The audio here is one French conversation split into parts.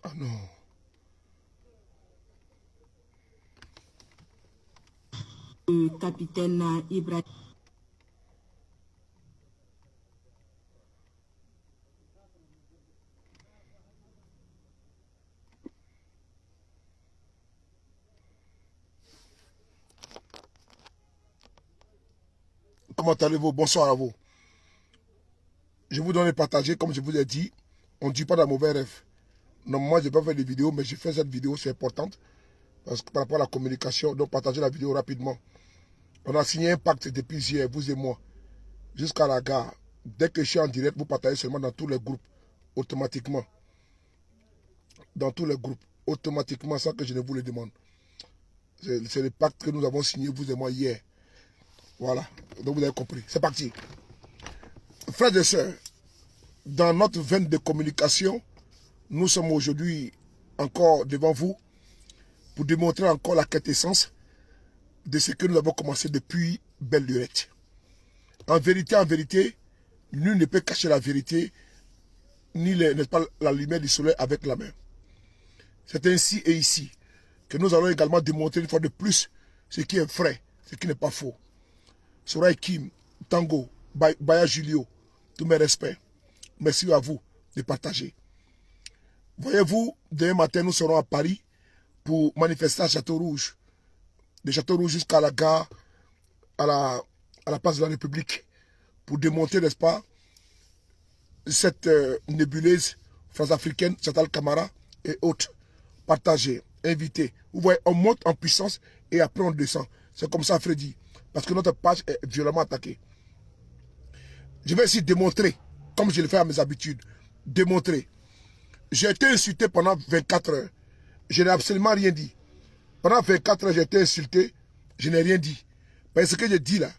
Ah non. Capitaine Ibrahim. Comment allez-vous? Bonsoir à vous. Je vous donne partager, comme je vous ai dit, on ne dit pas dans mauvais rêve. Normalement, je ne vais pas faire des vidéos, mais je fais cette vidéo, c'est importante. Parce que par rapport à la communication, donc partagez la vidéo rapidement. On a signé un pacte depuis hier, vous et moi, jusqu'à la gare. Dès que je suis en direct, vous partagez seulement dans tous les groupes, automatiquement. Dans tous les groupes, automatiquement, sans que je ne vous le demande. C'est le pacte que nous avons signé, vous et moi, hier. Voilà, donc vous avez compris. C'est parti. Frères et sœurs, dans notre veine de communication, nous sommes aujourd'hui encore devant vous pour démontrer encore la quintessence de ce que nous avons commencé depuis belle lurette. En vérité, nul ne peut cacher la vérité, ni n'est-ce pas, la lumière du soleil avec la main. C'est ainsi et ici que nous allons également démontrer une fois de plus ce qui est vrai, ce qui n'est pas faux. Soray Kim, Tango, Baya Julio, tous mes respects. Merci à vous de partager. Voyez-vous, demain matin, nous serons à Paris pour manifester à Château-Rouge. De Château-Rouge jusqu'à la gare, à la place de la République, pour démonter, n'est-ce pas, cette nébuleuse France-africaine, Chantal Camara et autres. Partagez, invitez. Vous voyez, on monte en puissance et après on descend. C'est comme ça, Freddy. Parce que notre page est violemment attaquée. Je vais ici démontrer, comme je le fais à mes habitudes, démontrer. J'ai été insulté pendant 24 heures. Je n'ai absolument rien dit. Pendant 24 heures, j'ai été insulté. Je n'ai rien dit. Mais ce que j'ai dit là,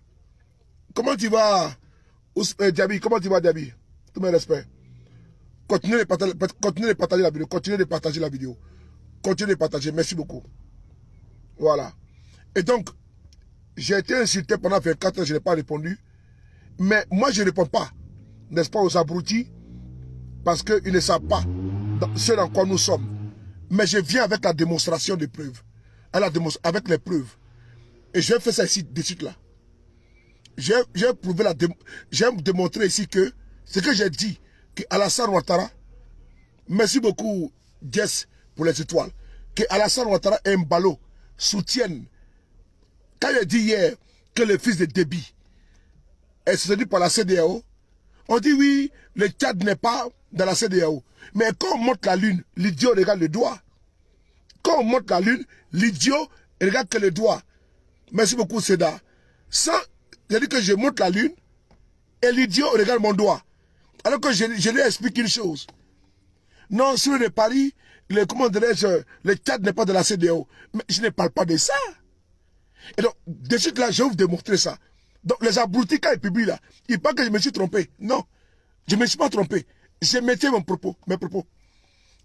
comment tu vas, Diaby, comment tu vas, Diaby? Tous mes respects. Continuez de partager la vidéo. Continuez de partager la vidéo. Continuez de partager. Merci beaucoup. Voilà. Et donc, j'ai été insulté pendant 24 heures, je n'ai pas répondu. Mais moi, je ne réponds pas, n'est-ce pas, aux abrutis, parce qu'ils ne savent pas ce dans quoi nous sommes. Mais je viens avec la démonstration des preuves. Avec les preuves. Et je vais faire ça ici, de suite là. J'ai démontré ici que ce que j'ai dit, que Alassane Ouattara, merci beaucoup, Jess, pour les étoiles, que Alassane Ouattara et Mbalo soutiennent. Quand j'ai dit hier que le fils de Déby est soutenu par la CEDEAO, on dit oui, le Tchad n'est pas dans la CEDEAO. Mais quand on monte la lune, l'idiot regarde le doigt. Quand on monte la lune, l'idiot regarde que le doigt. Merci beaucoup, Seda. J'ai dit que je monte la lune et l'idiot regarde mon doigt. Alors que je lui explique une chose. Non, sur le Paris, comment dirais-je, le Tchad n'est pas de la CEDEAO. Mais je ne parle pas de ça. Et donc, de suite là, je vais vous démontrer ça. Donc, les abrutis, quand ils publient là, ils pensent que je me suis trompé. Non, je ne me suis pas trompé. Je mettais mes propos.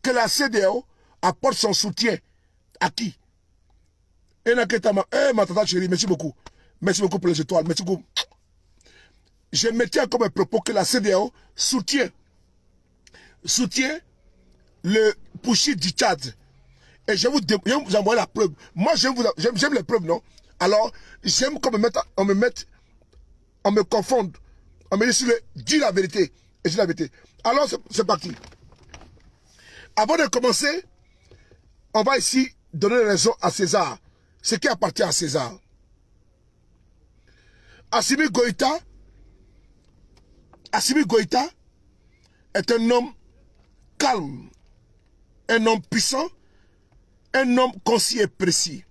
Que la CEDEAO apporte son soutien à qui? Ma tata chérie, merci beaucoup. Merci beaucoup pour les étoiles. Merci beaucoup. Je mettais encore mes propos que la CEDEAO soutient le Pouchi du Tchad. Et je vais vous envoyer la preuve. Moi, j'aime les preuves, non? Alors, j'aime qu'on on me confonde. On me dit, dis la vérité. Et je dis la vérité. Alors, c'est parti. Avant de commencer, on va ici donner raison à César. Ce qui appartient à César. Assimi Goïta est un homme calme, un homme puissant, un homme concis et précis.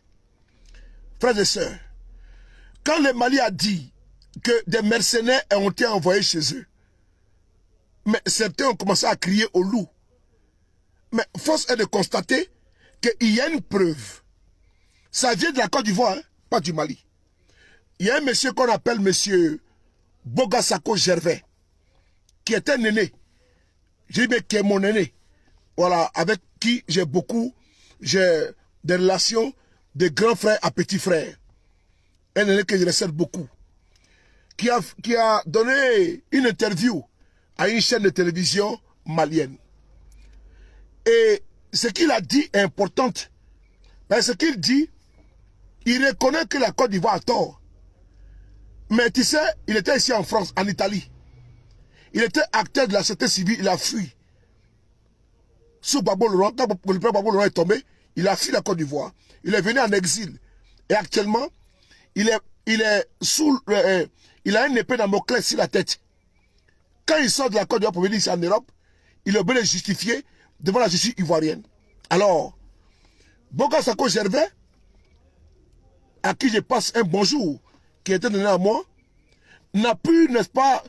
Frères et sœurs, quand le Mali a dit que des mercenaires ont été envoyés chez eux, mais certains ont commencé à crier au loup. Mais force est de constater qu'il y a une preuve. Ça vient de la Côte d'Ivoire, hein, pas du Mali. Il y a un monsieur qu'on appelle monsieur Bogasako Gervais, qui est un aîné. Je dis bien qui est mon aîné. Voilà, avec qui j'ai des relations de grand frère à petit frère. Un aîné que je respecte beaucoup. Qui a donné une interview à une chaîne de télévision malienne. Et ce qu'il a dit est important. Mais ce qu'il dit, il reconnaît que la Côte d'Ivoire a tort. Mais tu sais, il était ici en France, en Italie. Il était acteur de la société civile, il a fui. Sous Gbagbo Laurent, quand le père Gbagbo Laurent est tombé, il a fui la Côte d'Ivoire. Il est venu en exil. Et actuellement, il a une épée Damoclès sur la tête. Quand il sort de la Côte d'Ivoire pour venir ici en Europe, il est obligé de justifier devant la justice ivoirienne. Alors, Boga Sako Gervais, à qui je passe un bonjour, qui était donné à moi, n'a plus, n'est-ce pas,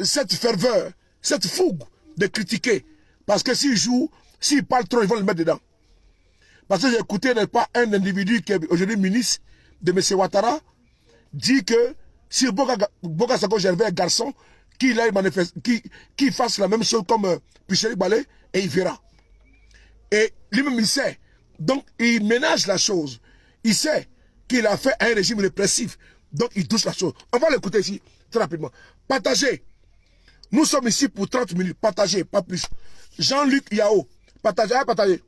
cette ferveur, cette fougue de critiquer. Parce que s'il joue, s'il parle trop, ils vont le mettre dedans. Parce que j'ai écouté, n'est-ce pas, un individu qui est aujourd'hui ministre de M. Ouattara, dit que si Boga Sako Gervais est garçon, qu'il fasse la même chose comme Picheri Balé, et il verra. Et lui-même, il sait. Donc, il ménage la chose. Il sait qu'il a fait un régime répressif. Donc, il touche la chose. On va l'écouter ici, très rapidement. Partagez. Nous sommes ici pour 30 minutes. Partagez, pas plus. Jean-Luc Yao. Partagez, partagez.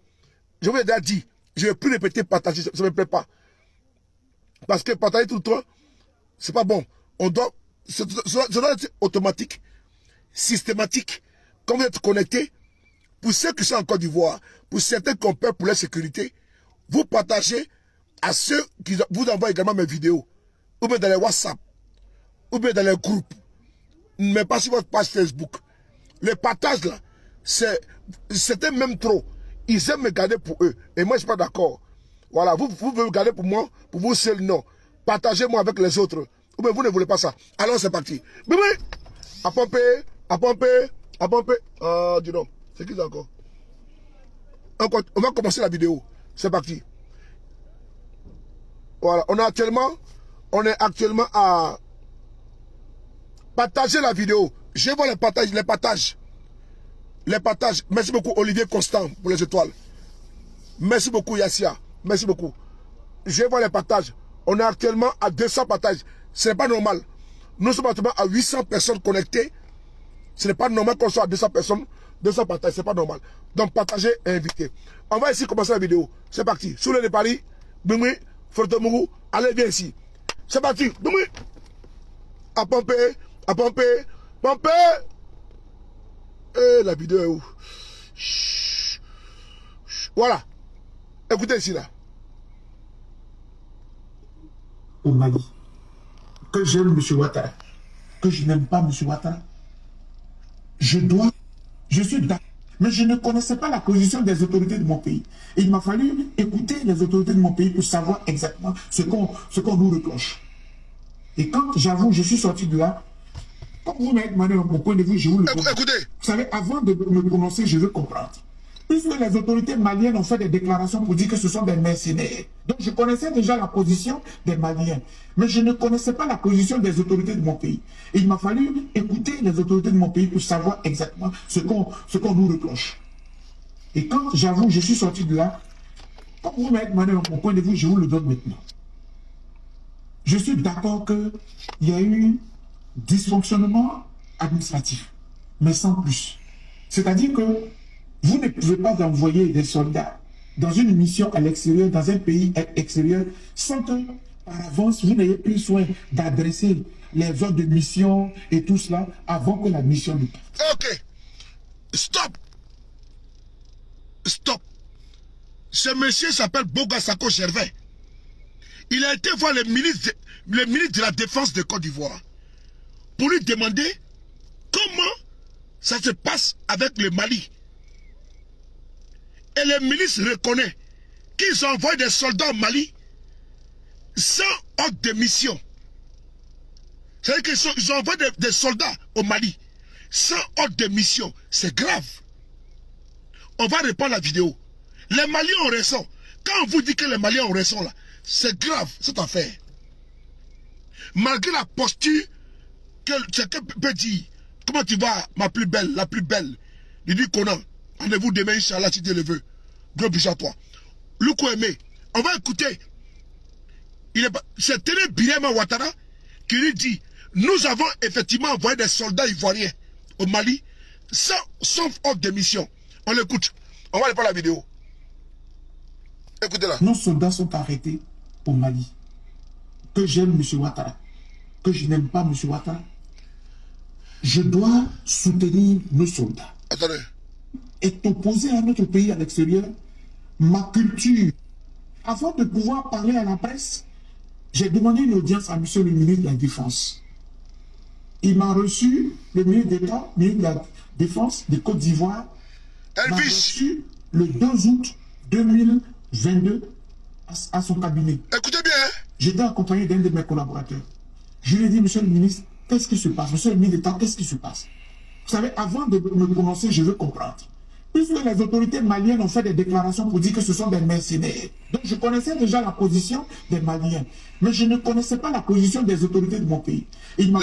Je vous ai déjà dit. Je ne vais plus répéter partager. Ça ne me plaît pas. Parce que partager tout le temps, c'est pas bon. On doit... Ça doit être automatique, systématique. Quand vous êtes connecté, pour ceux qui sont en Côte d'Ivoire, pour certains qui ont peur pour leur sécurité, vous partagez à ceux qui vous envoient également mes vidéos, ou bien dans les WhatsApp, ou bien dans les groupes, mais pas sur votre page Facebook. Le partage là, c'était même trop. Ils aiment me garder pour eux, et moi je ne suis pas d'accord. Voilà, vous pouvez me garder pour moi, pour vous seul, non. Partagez-moi avec les autres. Ou bien vous ne voulez pas ça. Alors c'est parti. Mais oui, à pomper, à pomper, à pomper. Dis donc, c'est qui ça encore? On va commencer la vidéo. C'est parti. Voilà, on est actuellement à partager la vidéo. Je vois les partages. Merci beaucoup Olivier Constant pour les étoiles. Merci beaucoup Yassia. Merci beaucoup. Je vois les partages. On est actuellement à 200 partages. Ce n'est pas normal. Nous sommes actuellement à 800 personnes connectées. Ce n'est pas normal qu'on soit à 200 personnes, 200 partages. Ce n'est pas normal. Donc partagez et invitez. On va ici commencer la vidéo. C'est parti. Sous le Paris, Bimui, Fortemourou, allez viens ici. C'est parti. Bimui. À pomper, à pomper, pomper. Et la vidéo est où? Chut. Voilà. Écoutez ici là. Au Mali, que j'aime M. Ouattara, que je n'aime pas M. Ouattara, je suis d'accord. Mais je ne connaissais pas la position des autorités de mon pays. Et il m'a fallu écouter les autorités de mon pays pour savoir exactement ce qu'on nous reproche. Et quand j'avoue, je suis sorti de là, comme vous m'avez demandé mon point de vue, je vous le donne. Écoutez. Vous savez, avant de me prononcer, je veux comprendre. Puisque les autorités maliennes ont fait des déclarations pour dire que ce sont des mercenaires. Donc je connaissais déjà la position des Maliens. Mais je ne connaissais pas la position des autorités de mon pays. Et il m'a fallu écouter les autorités de mon pays pour savoir exactement ce qu'on nous reproche. Et quand j'avoue, je suis sorti de là, comme vous m'avez demandé mon point de vue, je vous le donne maintenant. Je suis d'accord qu'il y a eu dysfonctionnement administratif, mais sans plus. C'est-à-dire que vous ne pouvez pas envoyer des soldats dans une mission à l'extérieur, dans un pays extérieur, sans que, par avance, vous n'ayez plus soin d'adresser les ordres de mission et tout cela avant que la mission ne parte. Ok. Stop. Stop. Ce monsieur s'appelle Boga Sako Gervais. Il a été voir le ministre de la Défense de Côte d'Ivoire pour lui demander comment ça se passe avec le Mali. Et le ministre reconnaît qu'ils ont envoyé des soldats au Mali sans ordre de mission. C'est-à-dire qu'ils ont envoyé des soldats au Mali sans ordre de mission. C'est grave. On va répondre à la vidéo. Les Maliens ont raison. Quand on vous dit que les Maliens ont raison là, c'est grave cette affaire. Malgré la posture que chacun peut dire, comment tu vas, ma plus belle, la plus belle. Il dit Conan, rendez-vous demain, Inch'Allah, si Dieu le veut. Gros biche à toi. Louko Aimé, on va écouter. C'est Télé Birema Ouattara qui lui dit, nous avons effectivement envoyé des soldats ivoiriens au Mali sans ordre de mission. On l'écoute. On va aller voir la vidéo. Écoutez-la. Nos soldats sont arrêtés au Mali. Que j'aime M. Ouattara, que je n'aime pas M. Ouattara, je dois soutenir nos soldats. Attendez. Est opposé à notre pays à l'extérieur, ma culture. Avant de pouvoir parler à la presse, j'ai demandé une audience à M. le ministre de la Défense. Il m'a reçu, le ministre d'État, ministre de la Défense de Côte d'Ivoire, m'a reçu le 2 août 2022 à son cabinet. Écoutez bien. J'étais accompagné d'un de mes collaborateurs. Je lui ai dit, monsieur le ministre, qu'est-ce qui se passe? Monsieur le ministre d'État, qu'est-ce qui se passe? Vous savez, avant de me prononcer, je veux comprendre. Puisque les autorités maliennes ont fait des déclarations pour dire que ce sont des mercenaires. Donc je connaissais déjà la position des Maliens. Mais je ne connaissais pas la position des autorités de mon pays. Il m'a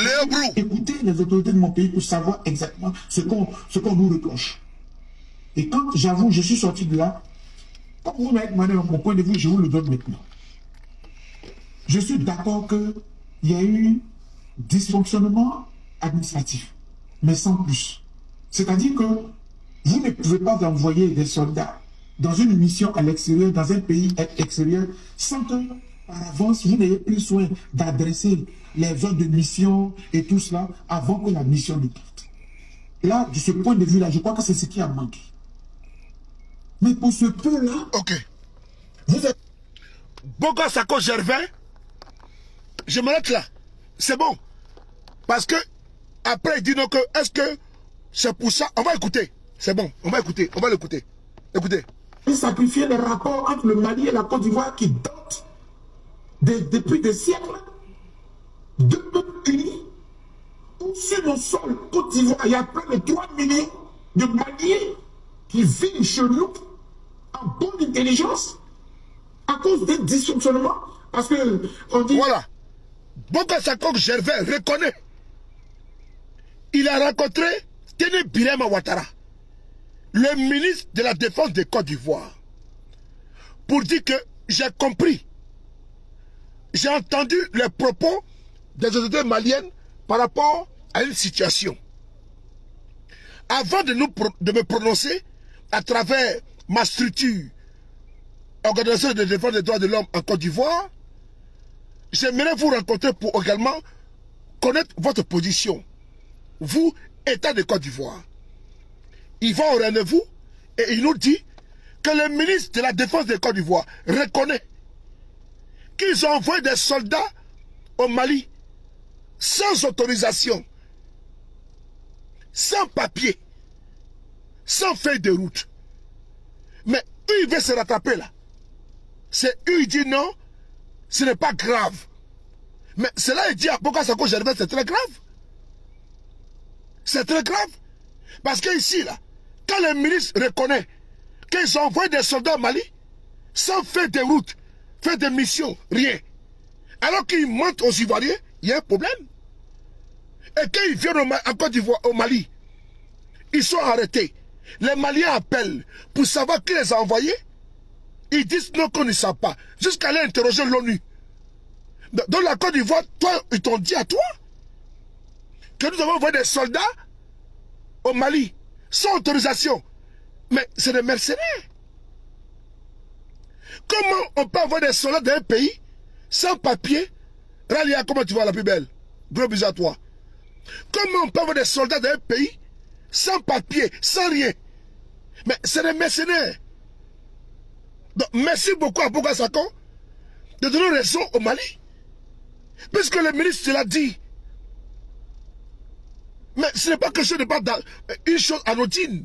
écouté les autorités de mon pays pour savoir exactement ce qu'on nous reproche. Et quand j'avoue, je suis sorti de là, comme vous m'avez demandé mon point de vue, je vous le donne maintenant. Je suis d'accord qu'il y a eu dysfonctionnement administratif, mais sans plus. C'est-à-dire que vous ne pouvez pas envoyer des soldats dans une mission à l'extérieur, dans un pays extérieur, sans que, par avance, vous n'ayez plus soin d'adresser les ordres de mission et tout cela avant que la mission ne parte. Là, de ce point de vue-là, je crois que c'est ce qui a manqué. Mais pour ce peu-là, ok. Vous êtes... Boka Sako Gervais, je m'arrête là. C'est bon. Parce que, après, il dit non que, est-ce que c'est pour ça? On va écouter. C'est bon, on va écouter, on va l'écouter. Écoutez. Il sacrifiait les rapports entre le Mali et la Côte d'Ivoire qui datent depuis des siècles. Deux peuples unis. Sur le sol Côte d'Ivoire, il y a près de 3 millions de Maliens qui vivent chez nous en bonne intelligence à cause des dysfonctionnements. Parce que on dit... Voilà. Boka Sako Gervais reconnaît. Il a rencontré Tene Birema Ouattara, le ministre de la Défense de Côte d'Ivoire, pour dire que j'ai compris, j'ai entendu les propos des autorités maliennes par rapport à une situation. Avant de me prononcer à travers ma structure, Organisation de défense des droits de l'homme en Côte d'Ivoire, j'aimerais vous rencontrer pour également connaître votre position. Vous, État de Côte d'Ivoire. Il va au rendez-vous et il nous dit que le ministre de la Défense de Côte d'Ivoire reconnaît qu'ils ont envoyé des soldats au Mali sans autorisation, sans papier, sans feuille de route. Mais eux, ils veulent se rattraper là. C'est eux, ils disent non, ce n'est pas grave. Mais cela, il dit à Boka Sako Gervais, c'est très grave. C'est très grave. Parce que ici, là, quand le ministre reconnaît qu'ils ont envoyé des soldats au Mali sans faire de route, faire de mission, rien. Alors qu'ils mentent aux Ivoiriens, il y a un problème. Et quand ils viennent en Côte d'Ivoire, au Mali, ils sont arrêtés. Les Maliens appellent pour savoir qui les a envoyés. Ils disent non, qu'on ne sait pas. Jusqu'à aller interroger l'ONU. Dans la Côte d'Ivoire, toi, ils t'ont dit à toi que nous avons envoyé des soldats au Mali sans autorisation. Mais c'est des mercenaires. Comment on peut avoir des soldats dans un pays sans papier? Ralia, comment tu vois la plus belle? Gros bisous à toi. Comment on peut avoir des soldats dans un pays sans papier, sans rien? Mais c'est des mercenaires. Donc, merci beaucoup à Boka Sako de donner raison au Mali. Puisque le ministre l'a dit. Mais ce n'est pas quelque chose de pas dans une chose anodine.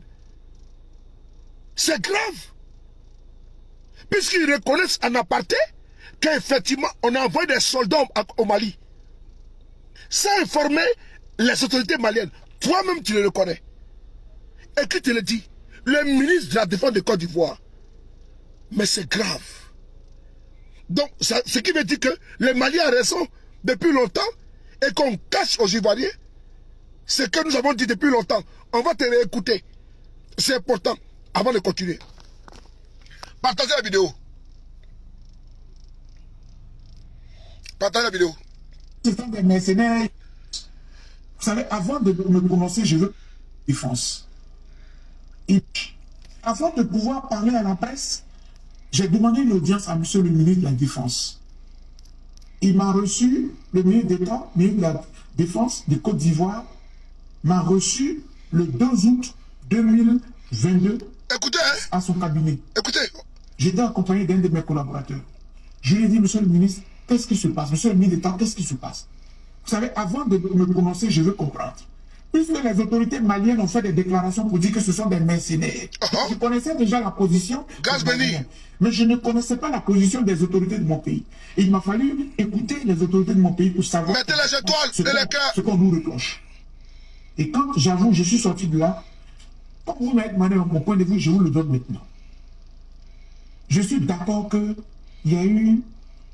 C'est grave. Puisqu'ils reconnaissent en aparté qu'effectivement, on a envoyé des soldats au Mali. Sans informer les autorités maliennes. Toi-même, tu le reconnais. Et qui te le dit? Le ministre de la Défense de Côte d'Ivoire. Mais c'est grave. Donc, ce qui veut dire que les Maliens ont raison depuis longtemps et qu'on cache aux Ivoiriens ce que nous avons dit depuis longtemps. On va te réécouter. C'est important avant de continuer. Partagez la vidéo. Partagez la vidéo. Ce sont des mercenaires. Vous savez, avant de me prononcer, je veux défense. Et avant de pouvoir parler à la presse, J'ai demandé une audience à monsieur le ministre de la Défense. Il m'a reçu, le ministre d'État, ministre de la Défense de Côte d'Ivoire, m'a reçu le 2 août 2022 Écoutez, à son cabinet. écoutez. J'étais accompagné d'un de mes collaborateurs. Je lui ai dit, monsieur le ministre, qu'est-ce qui se passe? Monsieur le ministre d'État, qu'est-ce qui se passe? Vous savez, avant de me prononcer, je veux comprendre. Puisque les autorités maliennes ont fait des déclarations pour dire que ce sont des mercenaires. Je connaissais déjà la position des Maliens, mais je ne connaissais pas la position des autorités de mon pays. Et il m'a fallu écouter les autorités de mon pays pour savoir Mettez les étoiles et les cœurs. Ce qu'on nous reproche. Et quand j'avoue, je suis sorti de là, comme vous m'avez demandé mon point de vue, je vous le donne maintenant. Je suis d'accord qu'il y a eu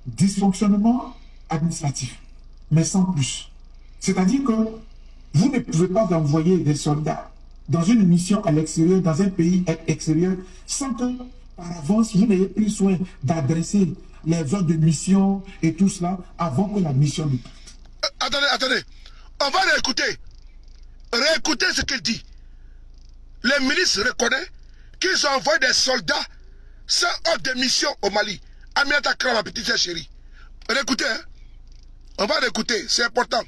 dysfonctionnement administratif, mais sans plus. C'est-à-dire que vous ne pouvez pas envoyer des soldats dans une mission à l'extérieur, dans un pays extérieur, sans que, par avance, vous n'ayez pris soin d'adresser les ordres de mission et tout cela avant que la mission ne parte. Attendez. On va réécouter. Réécoutez ce qu'il dit. Les ministres reconnaissent qu'ils ont envoyé des soldats sans ordre de mission au Mali. Aminata Kra, ma petite chérie. Réécoutez, hein? On va réécouter, c'est important.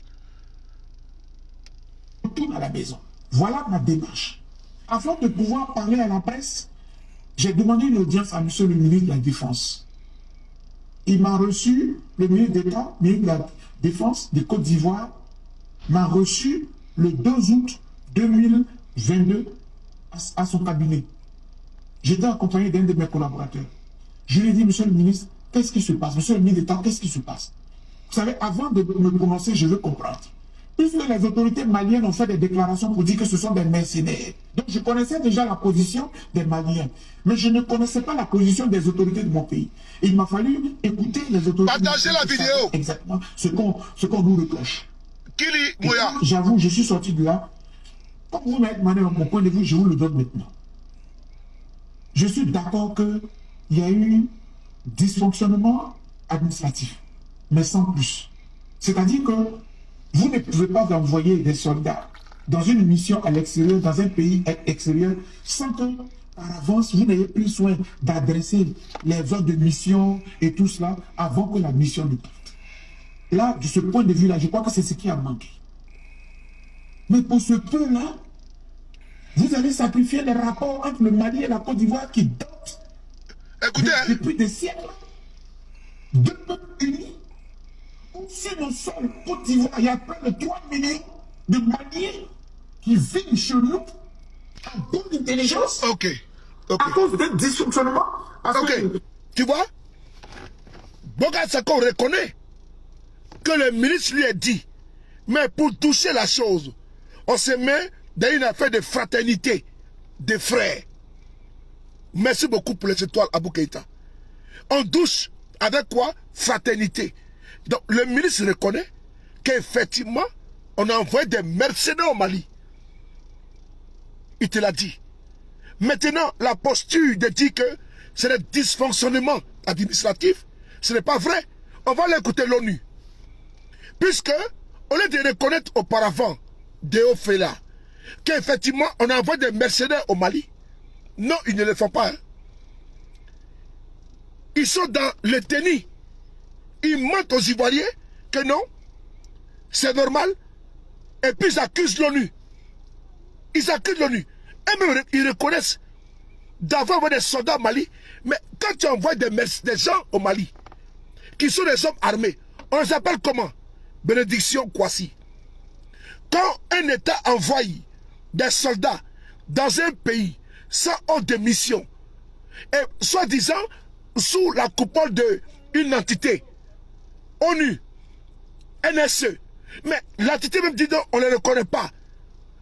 Retourne à la maison. Voilà ma démarche. Afin de pouvoir parler à la presse, j'ai demandé une audience à monsieur le ministre de la Défense. Il m'a reçu, le ministre d'État, ministre de la Défense de Côte d'Ivoire, m'a reçu le 2 août 2022 à son cabinet. J'étais accompagné d'un de mes collaborateurs. Je lui ai dit, monsieur le ministre, qu'est-ce qui se passe? Monsieur le ministre d'État, qu'est-ce qui se passe? Vous savez, avant de me prononcer, je veux comprendre. Puisque les autorités maliennes ont fait des déclarations pour dire que ce sont des mercenaires. Donc je connaissais déjà la position des Maliens. Mais je ne connaissais pas la position des autorités de mon pays. Et il m'a fallu écouter les autorités. Partagez la vidéo. Exactement ce qu'on nous reproche. Kili Mouya. J'avoue, je suis sorti de là. Comme vous m'avez demandé mon point de vue, je vous le donne maintenant. Je suis d'accord qu'il y a eu dysfonctionnement administratif, mais sans plus. C'est-à-dire que vous ne pouvez pas envoyer des soldats dans une mission à l'extérieur, dans un pays extérieur, sans que, par avance, vous n'ayez pris soin d'adresser les ordres de mission et tout cela avant que la mission ne parte. Là, de ce point de vue-là, je crois que c'est ce qui a manqué. Mais pour ce peu-là, vous allez sacrifier les rapports entre le Mali et la Côte d'Ivoire qui datent depuis des siècles. Deux peuples unis. Sur le sol Côte d'Ivoire, il y a près de 3 millions de Maliens qui vivent chez nous en bonne intelligence. Ok. À cause d'un dysfonctionnement. Tu vois, Boga Sako reconnaît que le ministre lui a dit, mais pour toucher la chose, on se met dans une affaire de fraternité, de frères. Merci beaucoup pour les étoiles, Abou Keïta. On douche avec quoi? Fraternité. Donc le ministre reconnaît qu'effectivement, on a envoyé des mercenaires au Mali. Il te l'a dit. Maintenant, la posture de dire que c'est le dysfonctionnement administratif, ce n'est pas vrai. On va l'écouter l'ONU. Puisque, au lieu de reconnaître auparavant, Déofela, qu'effectivement, on envoie des mercenaires au Mali. Non, ils ne le font pas. Hein. Ils sont dans le déni. Ils mentent aux Ivoiriens que non, c'est normal. Et puis ils accusent l'ONU. Ils accusent l'ONU. Et même ils reconnaissent d'avoir des soldats au Mali. Mais quand tu envoies des gens au Mali, qui sont des hommes armés, on les appelle comment? Bénédiction Kwasi. Quand un État envoie des soldats dans un pays sans ordre de mission, et soi-disant sous la coupole d'une entité, ONU, NSE, mais l'entité même dit non, on ne les reconnaît pas.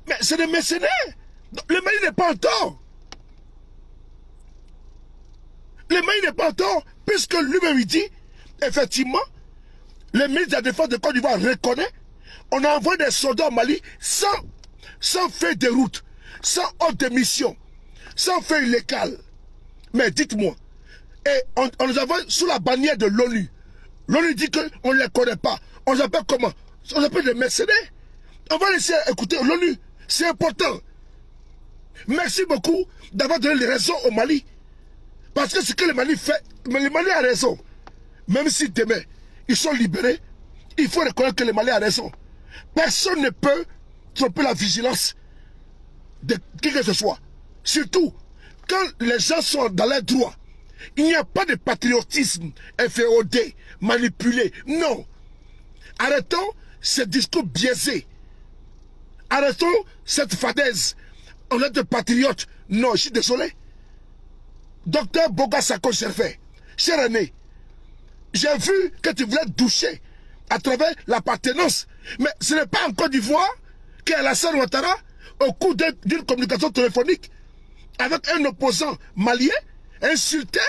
Mais c'est des mercenaires. Le Mali n'est pas en tort. Le Mali n'est pas en tort, puisque lui-même il dit, effectivement, le ministre de la Défense de Côte d'Ivoire reconnaît, on a envoyé des soldats au Mali sans faire de route, sans ordre de mission, sans faire illégal. Mais dites-moi, et on nous envoie sous la bannière de l'ONU. L'ONU dit qu'on ne les connaît pas. On les appelle comment? On les appelle des mercenaires. On va laisser écouter l'ONU. C'est important. Merci beaucoup d'avoir donné les raisons au Mali. Parce que ce que le Mali fait, mais le Mali a raison. Même si demain, ils sont libérés, il faut reconnaître que le Mali a raison. Personne ne peut tromper la vigilance de qui que ce soit. Surtout, quand les gens sont dans leurs droits, il n'y a pas de patriotisme inféodé, manipulé. Non. Arrêtons ce discours biaisé. Arrêtons cette fadaise. On est des patriotes. Non, je suis désolé. Docteur Boga Sako Gervais, cher René, j'ai vu que tu voulais doucher à travers l'appartenance. Mais ce n'est pas en Côte d'Ivoire qu'Alassane Ouattara, au cours d'une communication téléphonique avec un opposant malien, insultait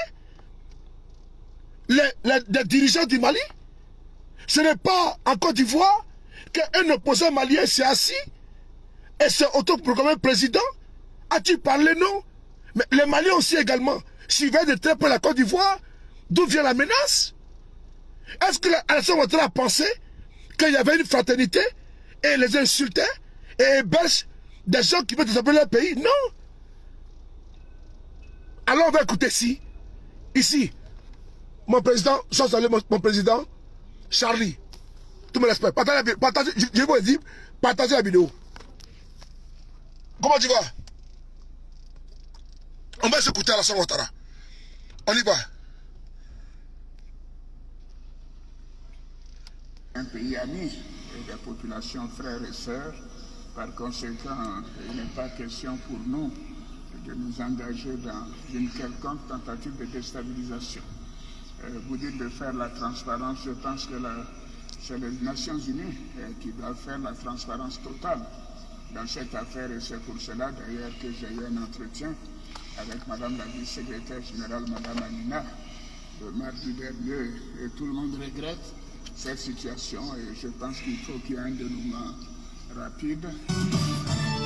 les dirigeants du Mali. Ce n'est pas en Côte d'Ivoire qu'un opposant malien s'est assis et s'est autoproclamé président. As-tu parlé, non? Mais les Maliens aussi également suivaient de très près la Côte d'Ivoire. D'où vient la menace? Est-ce que Alassane Ouattara a pensé qu'il y avait une fraternité et les insultait et héberge des gens qui veulent développer leur pays? Non. Alors on va écouter ici, mon président, sans saluer mon président, Charlie. Tout me respect. Partagez, je vous dis, partagez la vidéo. Comment tu vas? On va s'écouter Alassane Ouattara. On y va. Un pays ami et des populations frères et sœurs. Par conséquent, il n'est pas question pour nous de nous engager dans une quelconque tentative de déstabilisation. Vous dites de faire la transparence, je pense que c'est les Nations Unies qui doivent faire la transparence totale dans cette affaire, et c'est pour cela d'ailleurs que j'ai eu un entretien avec Madame la vice-secrétaire générale, Madame Amina, le mardi dernier, et tout le monde regrette cette situation, et je pense qu'il faut qu'il y ait un dénouement rapide.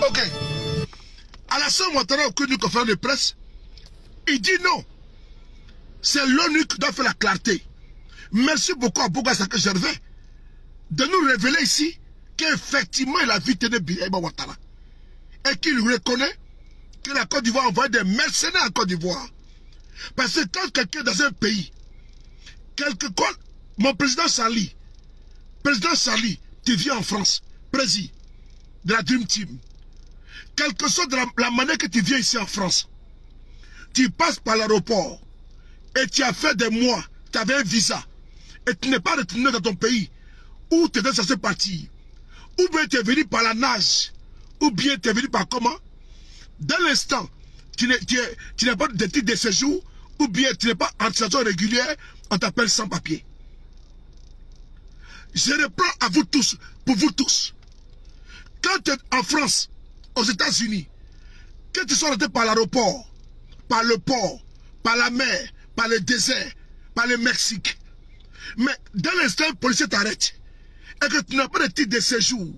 Ok. Alassane Ouattara, au cours d'une conférence de presse, il dit non. C'est l'ONU qui doit faire la clarté. Merci beaucoup à Boga Sako Gervais de nous révéler ici qu'effectivement il a vu tenir Birima Ouattara. Et qu'il reconnaît que la Côte d'Ivoire envoie des mercenaires en Côte d'Ivoire. Parce que quand quelqu'un est dans un pays, mon président Charlie, tu viens en France, président de la Dream Team. Quelle que soit la manière que tu viens ici en France, tu passes par l'aéroport et tu as fait des mois, tu avais un visa et tu n'es pas retourné dans ton pays où tu étais censé partir. Ou bien tu es venu par la nage, ou bien tu es venu par comment? Dans l'instant, tu n'as pas de titre de séjour, ou bien tu n'es pas en situation régulière, on t'appelle sans papier. Je reprends à vous tous, pour vous tous. Quand tu es en France, aux États-Unis, que tu sois arrêté par l'aéroport, par le port, par la mer, par le désert, par le Mexique, mais dans l'instant, un policier t'arrête, et que tu n'as pas de titre de séjour,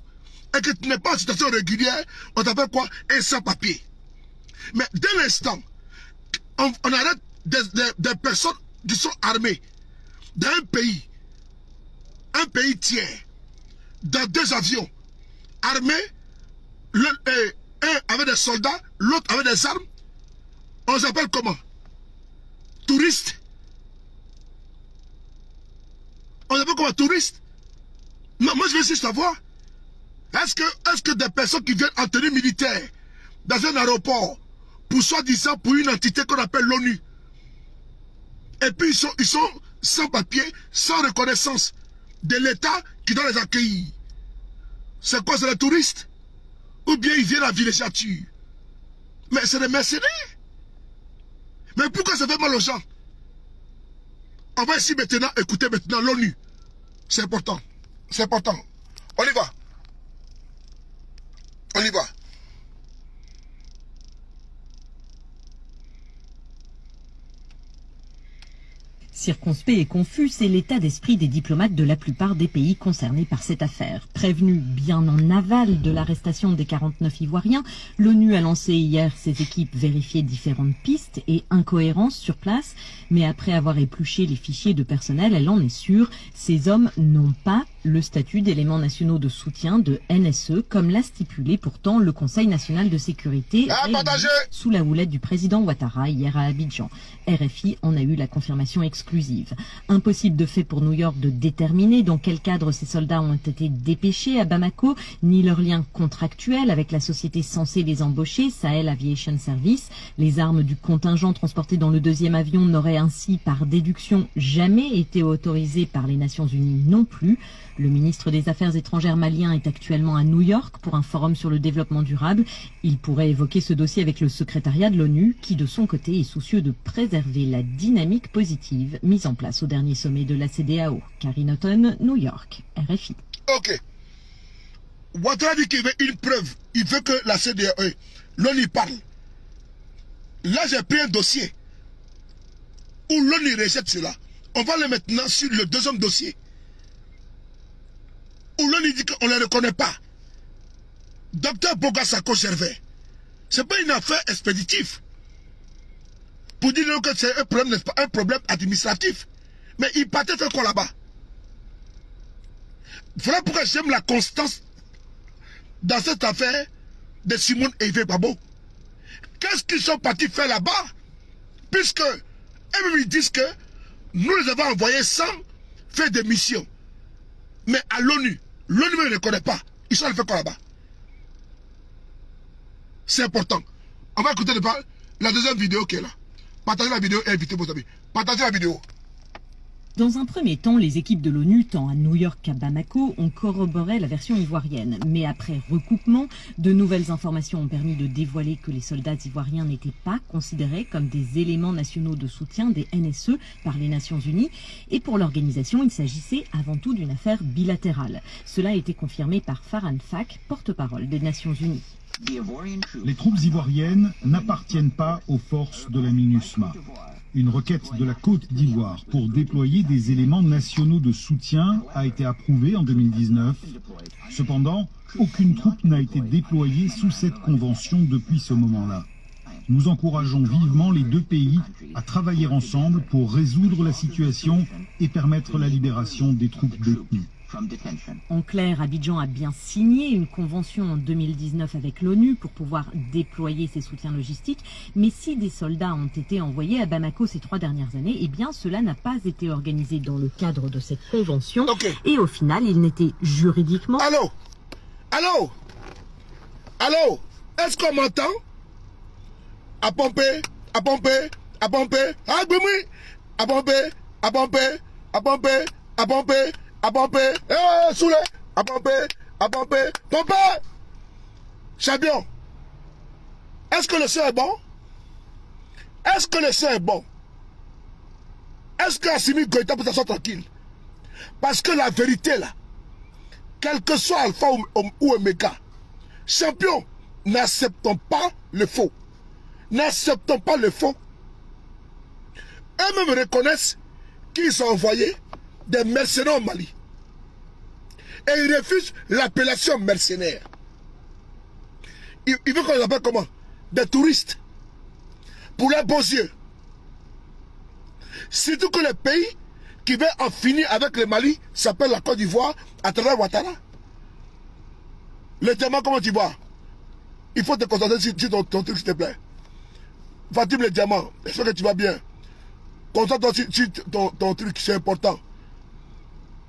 et que tu n'es pas en situation régulière, on t'appelle quoi? Un sans-papier. Mais dès l'instant, on arrête des personnes qui sont armées dans un pays tiers, dans 2 avions, armés, un avec des soldats, l'autre avec des armes, on s'appelle comment? Touristes. On s'appelle comment? Touristes. Non, moi je veux juste savoir, est-ce que des personnes qui viennent en tenue militaire dans un aéroport, pour soi-disant pour une entité qu'on appelle l'ONU, et puis ils sont sans papier, sans reconnaissance de l'État qui doit les accueillir, c'est quoi? C'est les touristes? Ou bien ils viennent à villégiature? Mais c'est des mercenaires. Mais pourquoi ça fait mal aux gens? On va ici maintenant écouter maintenant l'ONU. C'est important. C'est important. On y va. On y va. Circonspect et confus, c'est l'état d'esprit des diplomates de la plupart des pays concernés par cette affaire. Prévenu bien en aval de l'arrestation des 49 Ivoiriens, l'ONU a lancé hier ses équipes vérifier différentes pistes et incohérences sur place, mais après avoir épluché les fichiers de personnel, elle en est sûre, ces hommes n'ont pas le statut d'éléments nationaux de soutien de NSE, comme l'a stipulé pourtant le Conseil national de sécurité sous la houlette du président Ouattara hier à Abidjan. RFI en a eu la confirmation exclusive. Impossible de fait pour New York de déterminer dans quel cadre ces soldats ont été dépêchés à Bamako, ni leur lien contractuel avec la société censée les embaucher, Sahel Aviation Service. Les armes du contingent transporté dans le deuxième avion n'auraient ainsi, par déduction, jamais été autorisées par les Nations Unies non plus. Le ministre des Affaires étrangères malien est actuellement à New York pour un forum sur le développement durable. Il pourrait évoquer ce dossier avec le secrétariat de l'ONU, qui de son côté est soucieux de préserver la dynamique positive mise en place au dernier sommet de la CEDEAO. Karine Auton, New York, RFI. Ok. Ouattara dit qu'il veut une preuve. Il veut que la CEDEAO, l'ONU parle. Là, j'ai pris un dossier où l'ONU rejette cela. On va le maintenant sur le deuxième dossier, où l'on dit qu'on ne les reconnaît pas. Docteur Bogasako Gervais, ce n'est pas une affaire expéditive. Pour dire que c'est un problème, n'est-ce pas, un problème administratif. Mais il partait faire quoi là-bas? Voilà pourquoi j'aime la constance dans cette affaire de Simone et Yves Babo. Qu'est-ce qu'ils sont partis faire là-bas? Puisque eux-mêmes ils disent que nous les avons envoyés sans faire des missions. Mais à l'ONU, l'ONU ne les connaît pas. Ils sont allés faire quoi là-bas? C'est important. On va écouter la deuxième vidéo qui est là. Partagez la vidéo et invitez vos amis. Partagez la vidéo. Dans un premier temps, les équipes de l'ONU, tant à New York qu'à Bamako, ont corroboré la version ivoirienne. Mais après recoupement, de nouvelles informations ont permis de dévoiler que les soldats ivoiriens n'étaient pas considérés comme des éléments nationaux de soutien des NSE par les Nations Unies. Et pour l'organisation, il s'agissait avant tout d'une affaire bilatérale. Cela a été confirmé par Farhan Fak, porte-parole des Nations Unies. Les troupes ivoiriennes n'appartiennent pas aux forces de la MINUSMA. Une requête de la Côte d'Ivoire pour déployer des éléments nationaux de soutien a été approuvée en 2019. Cependant, aucune troupe n'a été déployée sous cette convention depuis ce moment-là. Nous encourageons vivement les deux pays à travailler ensemble pour résoudre la situation et permettre la libération des troupes détenues. En clair, Abidjan a bien signé une convention en 2019 avec l'ONU pour pouvoir déployer ses soutiens logistiques. Mais si des soldats ont été envoyés à Bamako ces 3 dernières années, eh bien cela n'a pas été organisé dans le cadre de cette convention. Okay. Et au final, il n'était juridiquement... Allô? Allô? Allô? Est-ce qu'on m'entend? À pomper, à pomper, à pomper. Ah, oui, à pomper, à pomper, à pomper, à pomper. À pomper, soulé, à pomper, pomper. Champion, est-ce que le sang est bon? Est-ce que le sang est bon? Est-ce qu'Assimi Goïta peut s'asseoir tranquille? Parce que la vérité là, quel que soit Alpha ou Omega, champion, n'acceptons pas le faux. N'acceptons pas le faux. Eux-mêmes reconnaissent qu'ils ont envoyé des mercenaires au Mali. Et ils refusent l'appellation mercenaire. Ils veulent qu'on les appelle comment? Des touristes. Pour leurs beaux yeux. Surtout que le pays qui veut en finir avec le Mali s'appelle la Côte d'Ivoire à travers Ouattara. Le diamant, comment tu vois? Il faut te concentrer sur ton truc, s'il te plaît. Fatim, le diamant, j'espère que tu vas bien. Concentre-toi sur ton truc, c'est important.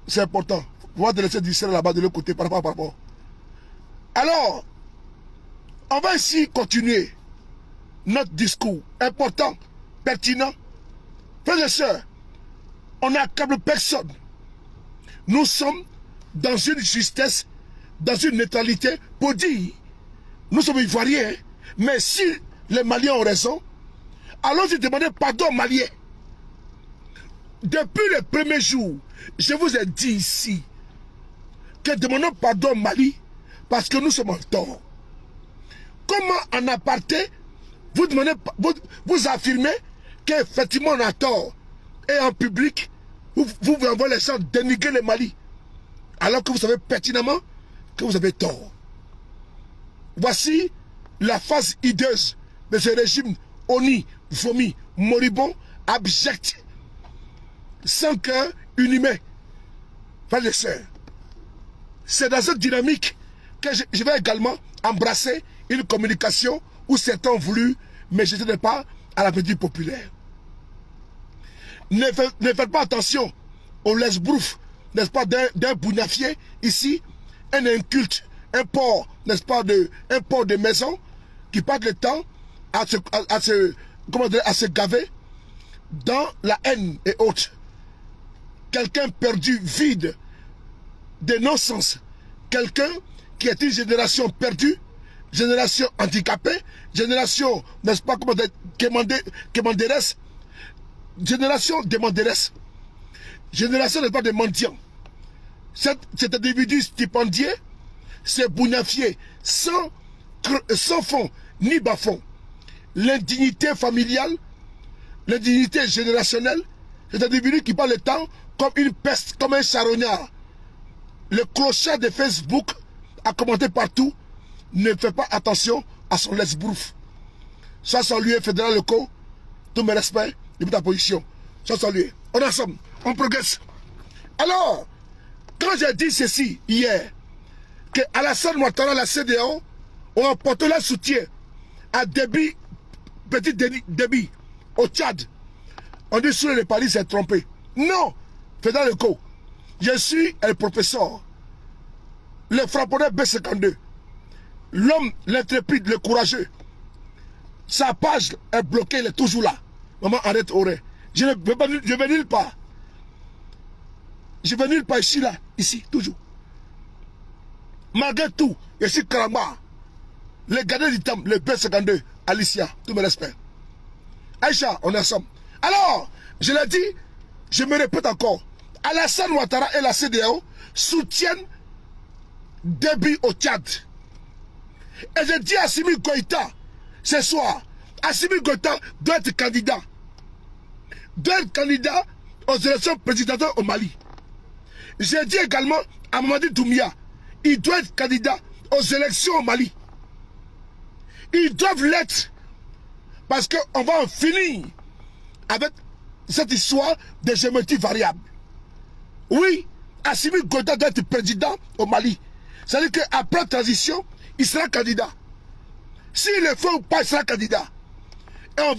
C'est important. On va te laisser distraire là-bas de l'autre côté par rapport. Alors, on va ici continuer notre discours important, pertinent. Frères et sœurs, on n'accable personne. Nous sommes dans une justesse, dans une neutralité pour dire, nous sommes ivoiriens, mais si les Maliens ont raison, allons-y demander pardon aux Maliens. Depuis le premier jour, je vous ai dit ici que demandons pardon au Mali parce que nous sommes en tort. Comment en aparté, vous affirmez qu'effectivement on a tort et en public, vous envoyez les gens dénigrer le Mali alors que vous savez pertinemment que vous avez tort. Voici la phase hideuse de ce régime honni, vomi, moribond, abject, sans cœur, inhumain. Frères et sœurs, C'est dans cette dynamique que je vais également embrasser une communication où certains ont voulu me jeter des pas à l'appétit populaire. Ne faites pas attention aux lesbroufs, n'est-ce pas, d'un bougnafier ici, un inculte, un porc, n'est-ce pas, un porc de maison qui passe le temps à se gaver dans la haine et autres. Quelqu'un perdu, vide, de non-sens. Quelqu'un qui est une génération perdue, génération handicapée, génération, n'est-ce pas, génération demanderesse, génération, n'est-ce pas, de mendiants. Cet individu stipendié, c'est bougnafié, sans fond ni bas-fond. L'indignité familiale, l'indignité générationnelle, c'est un individu qui parle le temps comme une peste, comme un charognard. Le clochard de Facebook a commenté partout, ne fait pas attention à son lesbrouf. Ça salué, fédéral locaux, tous mes respects, de ta position. Ça salué. On est ensemble, on progresse. Alors, quand j'ai dit ceci hier, que Alassane Ouattara, la CEDEAO, ont apporté leur soutien à Petit Débit, au Tchad, on dit sur le Paris s'est trompé. Non, fédéral locaux. Je suis le professeur, le frapponneur B52, l'homme, l'intrépide, le courageux. Sa page est bloquée, il est toujours là. Maman, arrête, Auré. Je vais nulle part. Je vais nulle part ici, là, ici, toujours. Malgré tout, je suis Karamba, le gardien du temps, le B52, Alicia, tous mes respects. Aïcha, on est ensemble. Alors, je l'ai dit, je me répète encore. Alassane Ouattara et la CEDEAO soutiennent Déby au Tchad. Et je dis à Assimi Goïta, ce soir, Assimi Goïta doit être candidat. Doit être candidat aux élections présidentielles au Mali. J'ai dit également à Mamadi Doumbia, il doit être candidat aux élections au Mali. Ils doivent l'être. Parce qu'on va en finir avec cette histoire de géométrie variable. Oui, Assimi Goïta doit être président au Mali. C'est-à-dire qu'après la transition, il sera candidat. S'il le fait ou pas, il sera candidat. Et on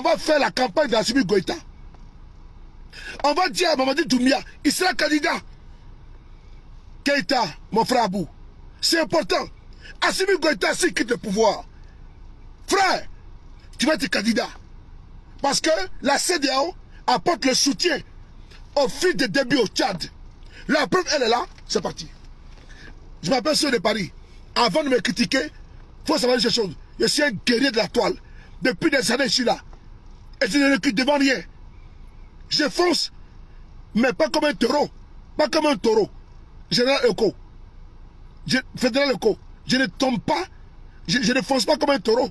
va faire la campagne d'Assimi Goïta. On va dire à Mamadi Doumbia, il sera candidat. Keïta, mon frère Abou, c'est important. Assimi Goïta, s'il quitte le pouvoir, frère, tu vas être candidat. Parce que la CEDEAO apporte le soutien au fils de Déby au Tchad. La preuve, elle est là, c'est parti. Je m'appelle Sœur de Paris. Avant de me critiquer, il faut savoir ces choses. Je suis un guerrier de la toile. Depuis des années, je suis là. Et je ne recule devant rien. Je fonce, mais pas comme un taureau. Pas comme un taureau. Général Eko. Fédéral Eko. Je ne tombe pas. Je ne fonce pas comme un taureau.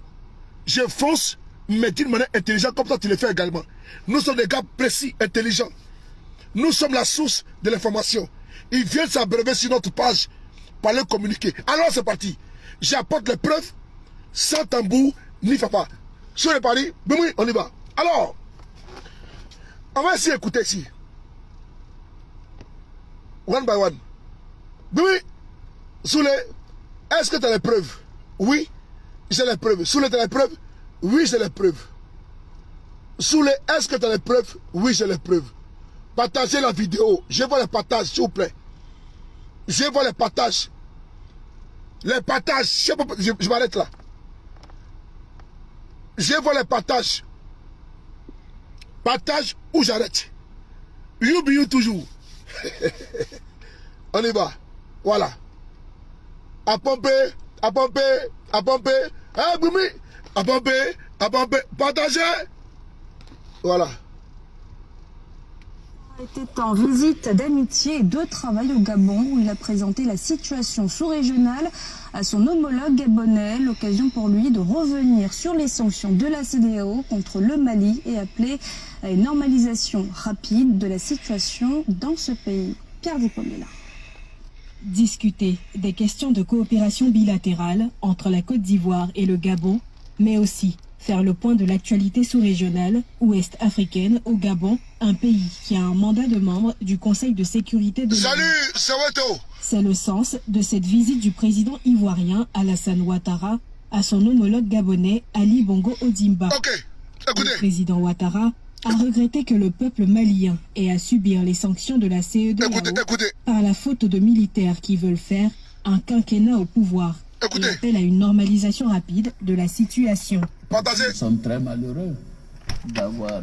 Je fonce, mais d'une manière intelligente, comme ça tu le fais également. Nous sommes des gars précis, intelligents. Nous sommes la source de l'information. Ils viennent s'abreuver sur notre page pour le communiquer. Alors c'est parti. J'apporte les preuves sans tambour ni papa. Sur le Paris, oui, on y va. Alors, on va essayer d'écouter ici. One by one. Oui, sous les... Est-ce que tu as les preuves? Oui, j'ai les preuves. Sous les tu as les preuves? Oui, j'ai les preuves. Sous les est-ce que tu as les preuves? Oui, j'ai les preuves. Partagez la vidéo. Je vois les partages, s'il vous plaît. Je vois les partages. Les partages. Je m'arrête là. Je vois les partages. Partage ou j'arrête. You be you toujours. On y va. Voilà. À pomper, à pomper, à pomper. Hein, Boumi? À pomper, à pomper. Partagez. Voilà. Était en visite d'amitié et de travail au Gabon où il a présenté la situation sous-régionale à son homologue gabonais, l'occasion pour lui de revenir sur les sanctions de la CEDEAO contre le Mali et appeler à une normalisation rapide de la situation dans ce pays. Pierre Dipomela. Discuter des questions de coopération bilatérale entre la Côte d'Ivoire et le Gabon, mais aussi Faire le point de l'actualité sous-régionale, ouest africaine, au Gabon, un pays qui a un mandat de membre du Conseil de sécurité de l'ONU. Salut, Soweto. C'est le sens de cette visite du président ivoirien Alassane Ouattara à son homologue gabonais Ali Bongo Ondimba. Ok, écoutez. Le président Ouattara a regretté que le peuple malien ait à subir les sanctions de la CEDEAO Écoutez. par la faute de militaires qui veulent faire un quinquennat au pouvoir. Écoutez. Il appelle à une normalisation rapide de la situation. Partagez. Nous sommes très malheureux d'avoir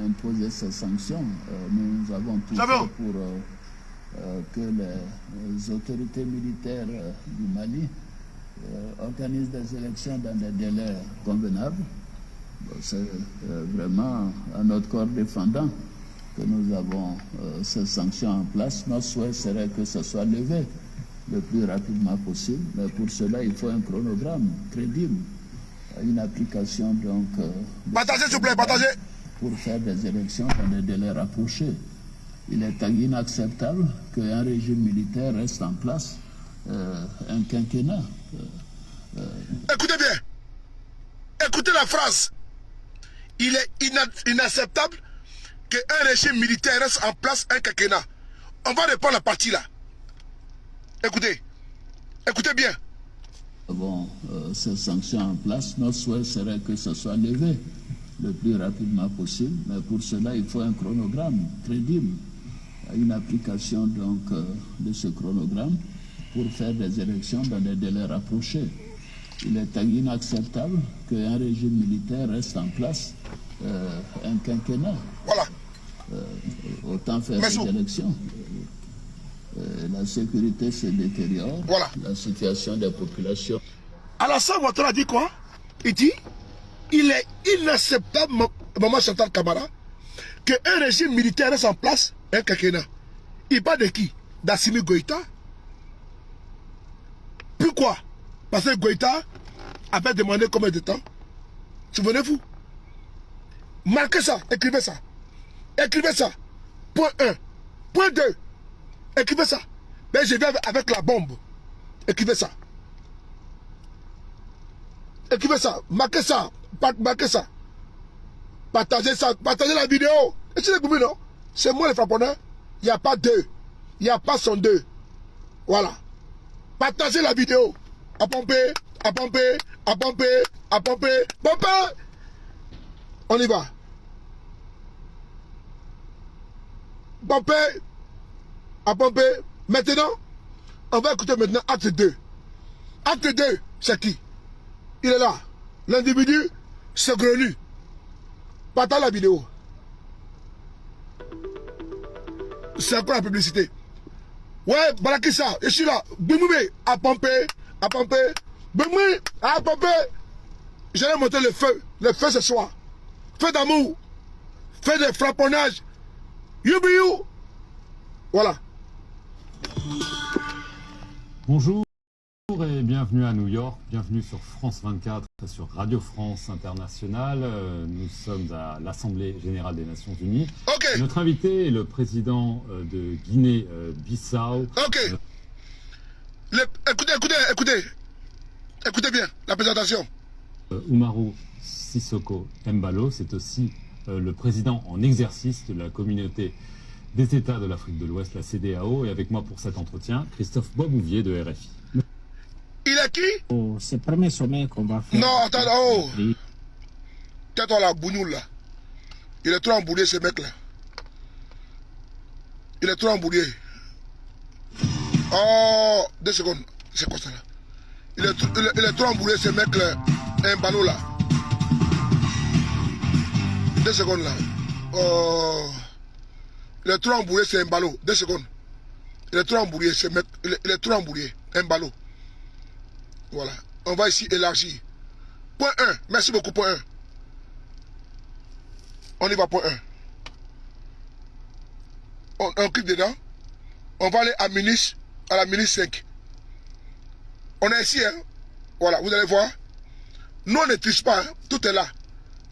imposé ces sanctions. Nous avons tout fait pour que les autorités militaires du Mali organisent des élections dans des délais convenables. C'est vraiment à notre corps défendant que nous avons ces sanctions en place. Notre souhait serait que ce soit levé le plus rapidement possible. Mais pour cela, il faut un chronogramme crédible, une application donc partagez s'il vous plaît, partagez. Pour faire des élections dans des délais rapprochés. Il est inacceptable qu'un régime militaire reste en place un quinquennat. Écoutez bien. Écoutez la phrase. Il est inacceptable qu'un régime militaire reste en place un quinquennat. On va répondre la partie là. Écoutez. Écoutez bien. Nous avons ces sanctions en place. Notre souhait serait que ce soit levé le plus rapidement possible. Mais pour cela, il faut un chronogramme crédible. Une application donc de ce chronogramme pour faire des élections dans des délais rapprochés. Il est inacceptable qu'un régime militaire reste en place un quinquennat. Voilà. Autant faire des élections. La sécurité se détériore. Voilà. La situation des populations. Alassane Ouattara a dit quoi? Il dit il est inacceptable, maman Chantal Camara, qu'un régime militaire reste en place un quinquennat. Il parle de qui? D'Assimi Goïta. Pourquoi? Parce que Goïta avait demandé combien de temps? Souvenez-vous. Marquez ça, écrivez ça. Écrivez ça. Point 1. Point 2. Écrivez ça. Mais je viens avec la bombe. Écrivez ça. Écrivez ça. Marquez ça. Marquez ça. Partagez ça. Partagez la vidéo. Et c'est le non? C'est moi le frapponneur. Il n'y a pas deux. Il n'y a pas son deux. Voilà. Partagez la vidéo. À pomper. À pomper. À pomper. À pomper. Pomper. On y va. Pomper. À pomper. Maintenant, on va écouter maintenant acte 2. Acte 2, c'est qui? Il est là. L'individu saugrenu. Partage la vidéo. C'est encore la publicité. Ouais, Balakissa, je suis là. Bimoumé, à pomper, à pomper. Bimoumé, à pomper. J'allais monter le feu ce soir. Feu d'amour. Feu de frapponnage. You. Voilà. Bonjour et bienvenue à New York, bienvenue sur France 24 et sur Radio France Internationale. Nous sommes à l'Assemblée Générale des Nations Unies. Okay. Notre invité est le président de Guinée-Bissau. Ok. Écoutez bien la présentation. Umaru Sissoco Embalo, c'est aussi le président en exercice de la communauté des États de l'Afrique de l'Ouest, la CEDEAO, et avec moi pour cet entretien, Christophe Boisbouvier de RFI. Il est qui? C'est le premier sommet qu'on va faire. Non, attends, oh. Tais-toi là, bougnoule là. Il est trop embouillé ce mec là. Il est trop embouillé. Oh, 2 secondes. C'est quoi ça là? Il est trop embouillé ce mec là. Un ballon là. 2 secondes là. Oh. Il est trop embouillé, c'est un ballot. 2 secondes. Il est trop embouillé, ce mec. Il est trop embouillé. Un ballot. Voilà. On va ici élargir. Point 1. Merci beaucoup, point 1. On y va, point 1. On clique dedans. On va aller à la ministre 5. On est ici, hein. Voilà, vous allez voir. Nous, on ne triche pas, hein. Tout est là.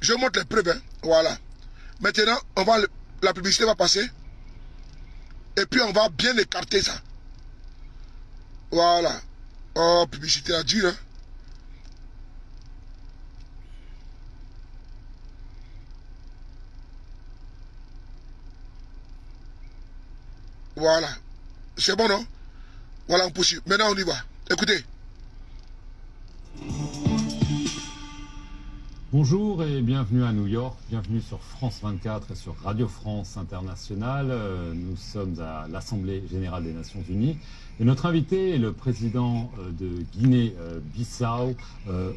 Je montre les preuves, hein. Voilà. Maintenant, la publicité va passer. Et puis on va bien écarter ça. Voilà. Oh, publicité à dire. Hein. Voilà. C'est bon, non? Voilà, on poursuit. Maintenant, on y va. Écoutez. Bonjour et bienvenue à New York, bienvenue sur France 24 et sur Radio France Internationale. Nous sommes à l'Assemblée Générale des Nations Unies et notre invité est le président de Guinée-Bissau,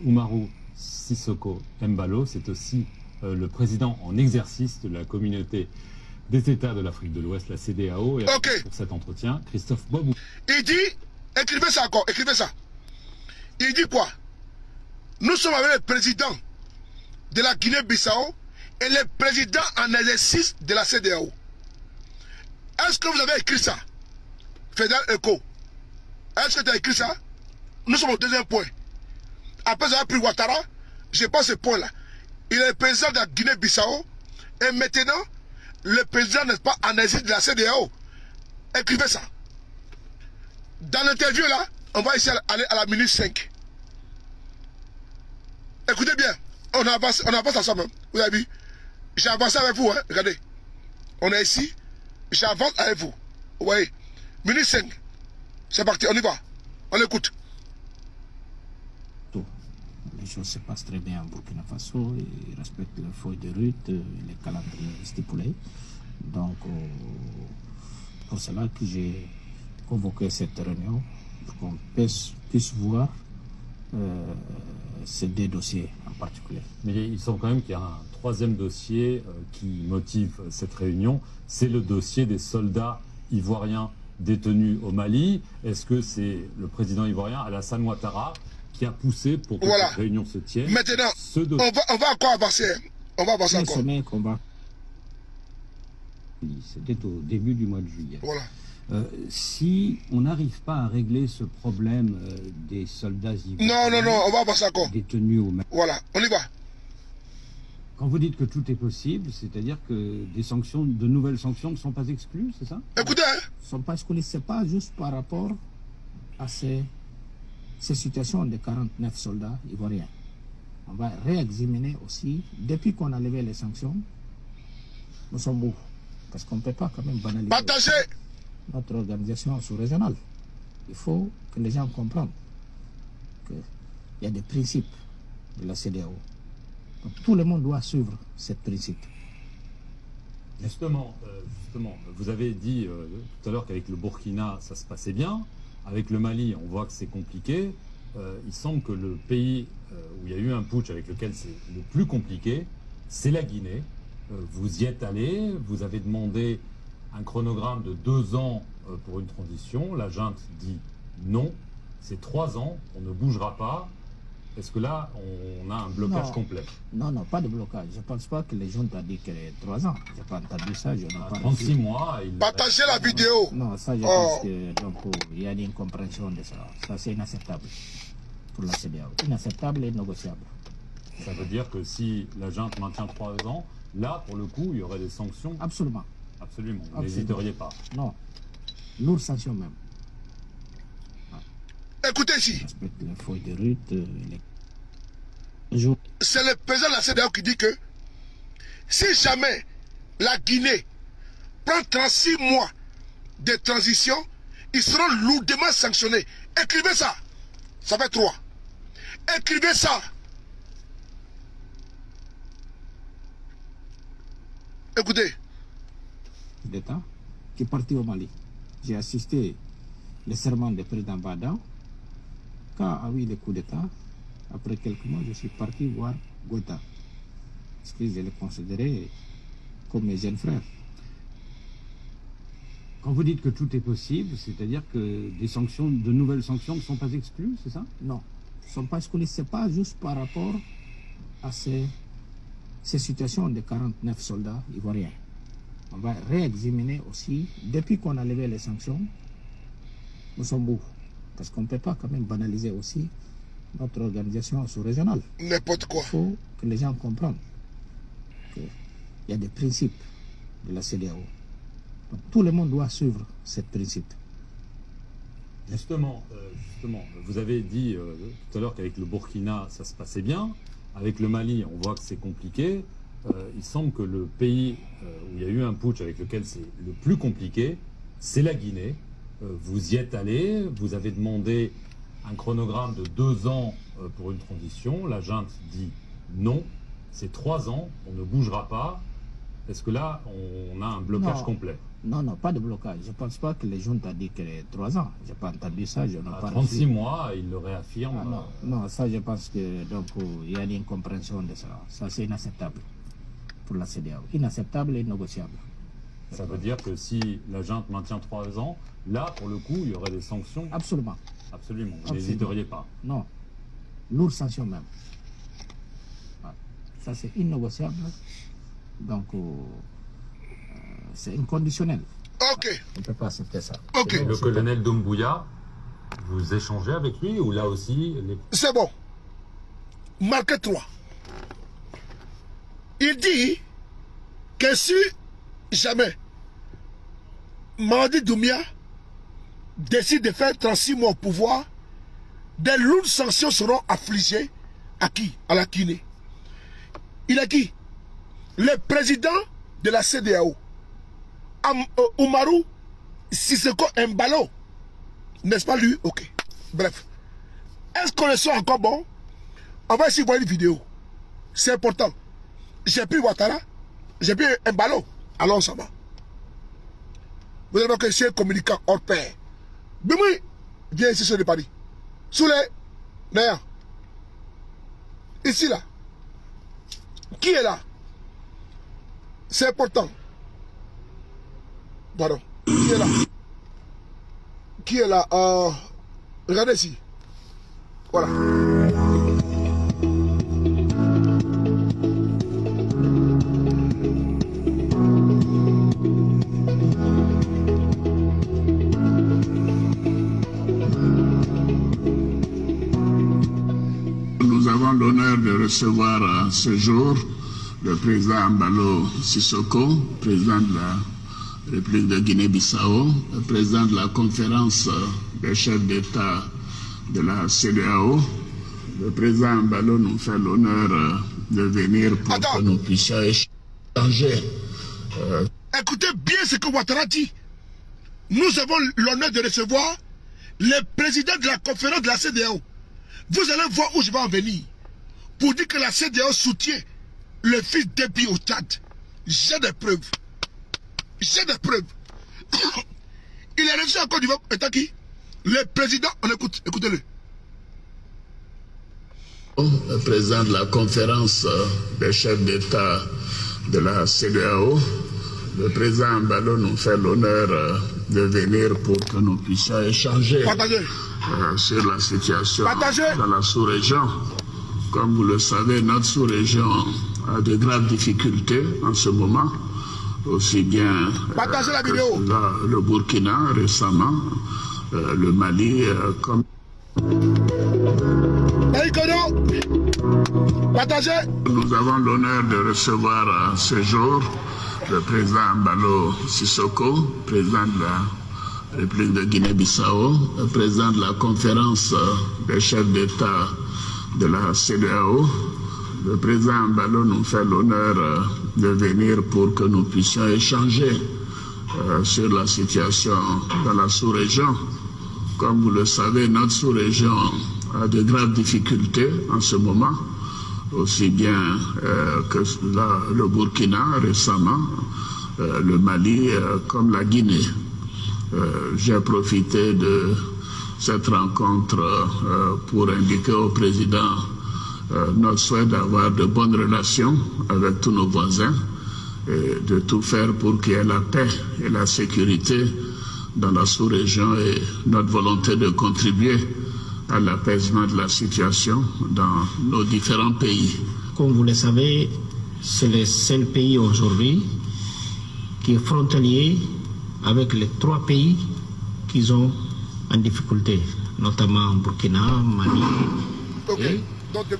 Umaru Sissoco Embalo. C'est aussi le président en exercice de la communauté des États de l'Afrique de l'Ouest, la CEDEAO. Et pour cet entretien, Christophe Bobou. Il dit, écrivez ça encore, écrivez ça. Il dit quoi? Nous sommes avec le président de la Guinée-Bissau et le président en exercice de la CEDEAO. Est-ce que vous avez écrit ça? Fédéral Eco. Est-ce que tu as écrit ça? Nous sommes au deuxième point. Après avoir pris Ouattara, je pense ce point-là. Il est le président de la Guinée-Bissau et maintenant, le président n'est pas en exercice de la CEDEAO. Écrivez ça. Dans l'interview là, on va essayer d'aller à la minute 5. Écoutez bien, on avance ensemble. Vous avez vu? J'ai avancé avec vous, hein? Regardez. On est ici, j'avance avec vous. Vous voyez? Minute 5. C'est parti, on y va. On écoute. Les choses se passent très bien en Burkina Faso, ils respectent les feuilles de route, les calendriers stipulés. Donc, pour cela que j'ai convoqué cette réunion, pour qu'on puisse voir ces deux dossiers en particulier. Mais il semble quand même qu'il y a un troisième dossier qui motive cette réunion, c'est le dossier des soldats ivoiriens détenus au Mali. Est-ce que c'est le président ivoirien Alassane Ouattara qui a poussé pour que cette réunion se tienne? Maintenant, on va encore avancer. On va avancer encore. C'était au début du mois de juillet. Voilà. Si on n'arrive pas à régler ce problème des soldats ivoiriens... Non, on va avancer encore. ...détenus au Mali... Voilà, on y va. Quand vous dites que tout est possible, c'est-à-dire que des sanctions, de nouvelles sanctions ne sont pas exclues, c'est ça? Écoutez, sont pas exclues, c'est pas juste par rapport à ces situations de 49 soldats ivoiriens. On va réexaminer aussi, depuis qu'on a levé les sanctions, nous sommes où? Parce qu'on ne peut pas quand même banaliser notre organisation sous-régionale. Il faut que les gens comprennent qu'il y a des principes de la CEDEAO. Donc, tout le monde doit suivre ces principes. Justement, vous avez dit tout à l'heure qu'avec le Burkina, ça se passait bien. Avec le Mali, on voit que c'est compliqué. Il semble que le pays où il y a eu un putsch avec lequel c'est le plus compliqué, c'est la Guinée. Vous y êtes allé, vous avez demandé un chronogramme de 2 ans pour une transition. La junte dit non, c'est 3 ans, on ne bougera pas. Est-ce que là, on a un blocage complet? Non, pas de blocage. Je ne pense pas que les gens ont dit que 3 ans. Je n'ai pas entendu ça. Je n'ai pas 36 mois. Partagez la vidéo. Non, ça, je pense qu'il y a une incompréhension de ça. Ça, c'est inacceptable pour la CEDEAO. Inacceptable et négociable. Ça veut dire que si la junte maintient 3 ans, là, pour le coup, il y aurait des sanctions? Absolument. Absolument. Vous n'hésiteriez pas? Non. Lourdes sanctions même. Écoutez ici. Les feuilles de route, c'est le président de la CEDEAO qui dit que si jamais la Guinée prend 36 mois de transition, ils seront lourdement sanctionnés. Écrivez ça. Ça fait 3. Écrivez ça. Écoutez. D'État qui est parti au Mali. J'ai assisté le serment du président Bada. Quand a eu le coup d'État, après quelques mois, je suis parti voir Gota. Parce que je le considérais comme mes jeunes frères. Quand vous dites que tout est possible, c'est-à-dire que des sanctions, de nouvelles sanctions ne sont pas exclues, c'est ça? Non, ne sont pas exclues. Ce n'est pas juste par rapport à ces situations de 49 soldats ivoiriens. On va réexaminer aussi, depuis qu'on a levé les sanctions, nous sommes où? Parce qu'on ne peut pas quand même banaliser aussi notre organisation sous-régionale. N'importe quoi. Il faut que les gens comprennent qu'il y a des principes de la CEDEAO. Donc, tout le monde doit suivre ces principes. Justement, vous avez dit tout à l'heure qu'avec le Burkina, ça se passait bien. Avec le Mali, on voit que c'est compliqué. Il semble que le pays où il y a eu un putsch avec lequel c'est le plus compliqué, c'est la Guinée. Vous y êtes allé, vous avez demandé un chronogramme de 2 ans pour une transition. La junte dit non, c'est 3 ans, on ne bougera pas. Est-ce que là, on a un blocage complet? Non, pas de blocage. Je ne pense pas que les juntes ont dit que 3 ans. Je n'ai pas entendu ça. Je n'ai pas 36 mois, il le réaffirme. Non, ça je pense que donc il y a une incompréhension de ça. Ça c'est inacceptable pour la CEDEAO. Inacceptable et innégociable. Ça veut dire que si la junte maintient 3 ans, là, pour le coup, il y aurait des sanctions? Absolument. Absolument. Vous n'hésiteriez pas? Non. Lourde sanction même. Ouais. Ça, c'est innégociable. Donc, c'est inconditionnel. Ok. On ne peut pas accepter ça. Ok. Le colonel Doumbouya, vous échangez avec lui ou là aussi C'est bon. Marquez 3. Il dit que si jamais Mamadi Doumbouya décide de faire 36 mois au pouvoir, des lourdes sanctions seront affligées à qui? À la Guinée. Il a dit, le président de la CEDEAO, Umaru Sissoko Embalo, n'est-ce pas lui? Ok. Bref. Est-ce qu'on est soit encore bon? On va essayer de voir une vidéo. C'est important. J'ai pris Ouattara, j'ai pris Embalo. Alors ça va. Vous allez voir que c'est un communicant hors pair. Bimoui, viens ici sur le Paris. Sous les... D'ailleurs. Ici là. Qui est là? C'est important. Pardon. Qui est là? Qui est là? Regardez ici. Voilà. Nous avons l'honneur de recevoir ce jour le président Embalo Sissoko, président de la République de Guinée-Bissau, le président de la conférence des chefs d'État de la CEDEAO. Le président Embalo nous fait l'honneur de venir pour que nous puissions échanger. Écoutez bien ce que Ouattara dit. Nous avons l'honneur de recevoir le président de la conférence de la CEDEAO. Vous allez voir où je vais en venir. Pour dire que la CEDEAO soutient le fils d'Ebi au Tchad. J'ai des preuves. J'ai des preuves. Il est reçu en Côte d'Ivoire étant qui? Le président, on écoute, écoutez-le. Le président de la conférence des chefs d'État de la CEDEAO, le président Embalo nous fait l'honneur de venir pour que nous puissions échanger sur la situation dans la sous-région. Comme vous le savez, notre sous-région a de graves difficultés en ce moment, aussi bien le Burkina récemment, le Mali, comme... Nous avons l'honneur de recevoir ce jour le président Embalo Sissoko, président de la République de Guinée-Bissau, le président de la conférence des chefs d'État de la CEDEAO. Le président Embalo nous fait l'honneur de venir pour que nous puissions échanger sur la situation dans la sous-région. Comme vous le savez, notre sous-région a de graves difficultés en ce moment, aussi bien que le Burkina récemment, le Mali comme la Guinée. J'ai profité de cette rencontre pour indiquer au président notre souhait d'avoir de bonnes relations avec tous nos voisins et de tout faire pour qu'il y ait la paix et la sécurité dans la sous-région et notre volonté de contribuer à l'apaisement de la situation dans nos différents pays. Comme vous le savez, c'est le seul pays aujourd'hui qui est frontalier avec les 3 pays qui sont en difficulté, notamment Burkina, Mali et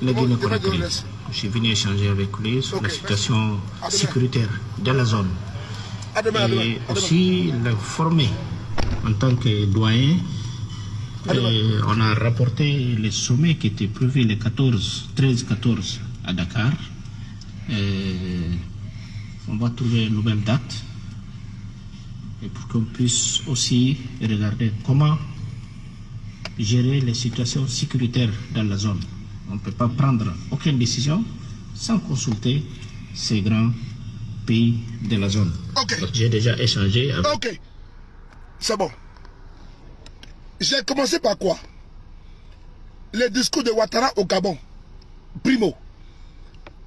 la Guinée-Conakry. Je suis venu échanger avec lui sur la situation sécuritaire de la zone et aussi le former en tant que doyen. On a rapporté le sommet qui était prévu le 13-14 à Dakar. On va trouver une nouvelle date et pour qu'on puisse aussi regarder comment gérer les situations sécuritaires dans la zone. On ne peut pas prendre aucune décision sans consulter ces grands pays de la zone. J'ai déjà échangé avec... Ok, c'est bon. J'ai commencé par quoi? Le discours de Ouattara au Gabon. Primo.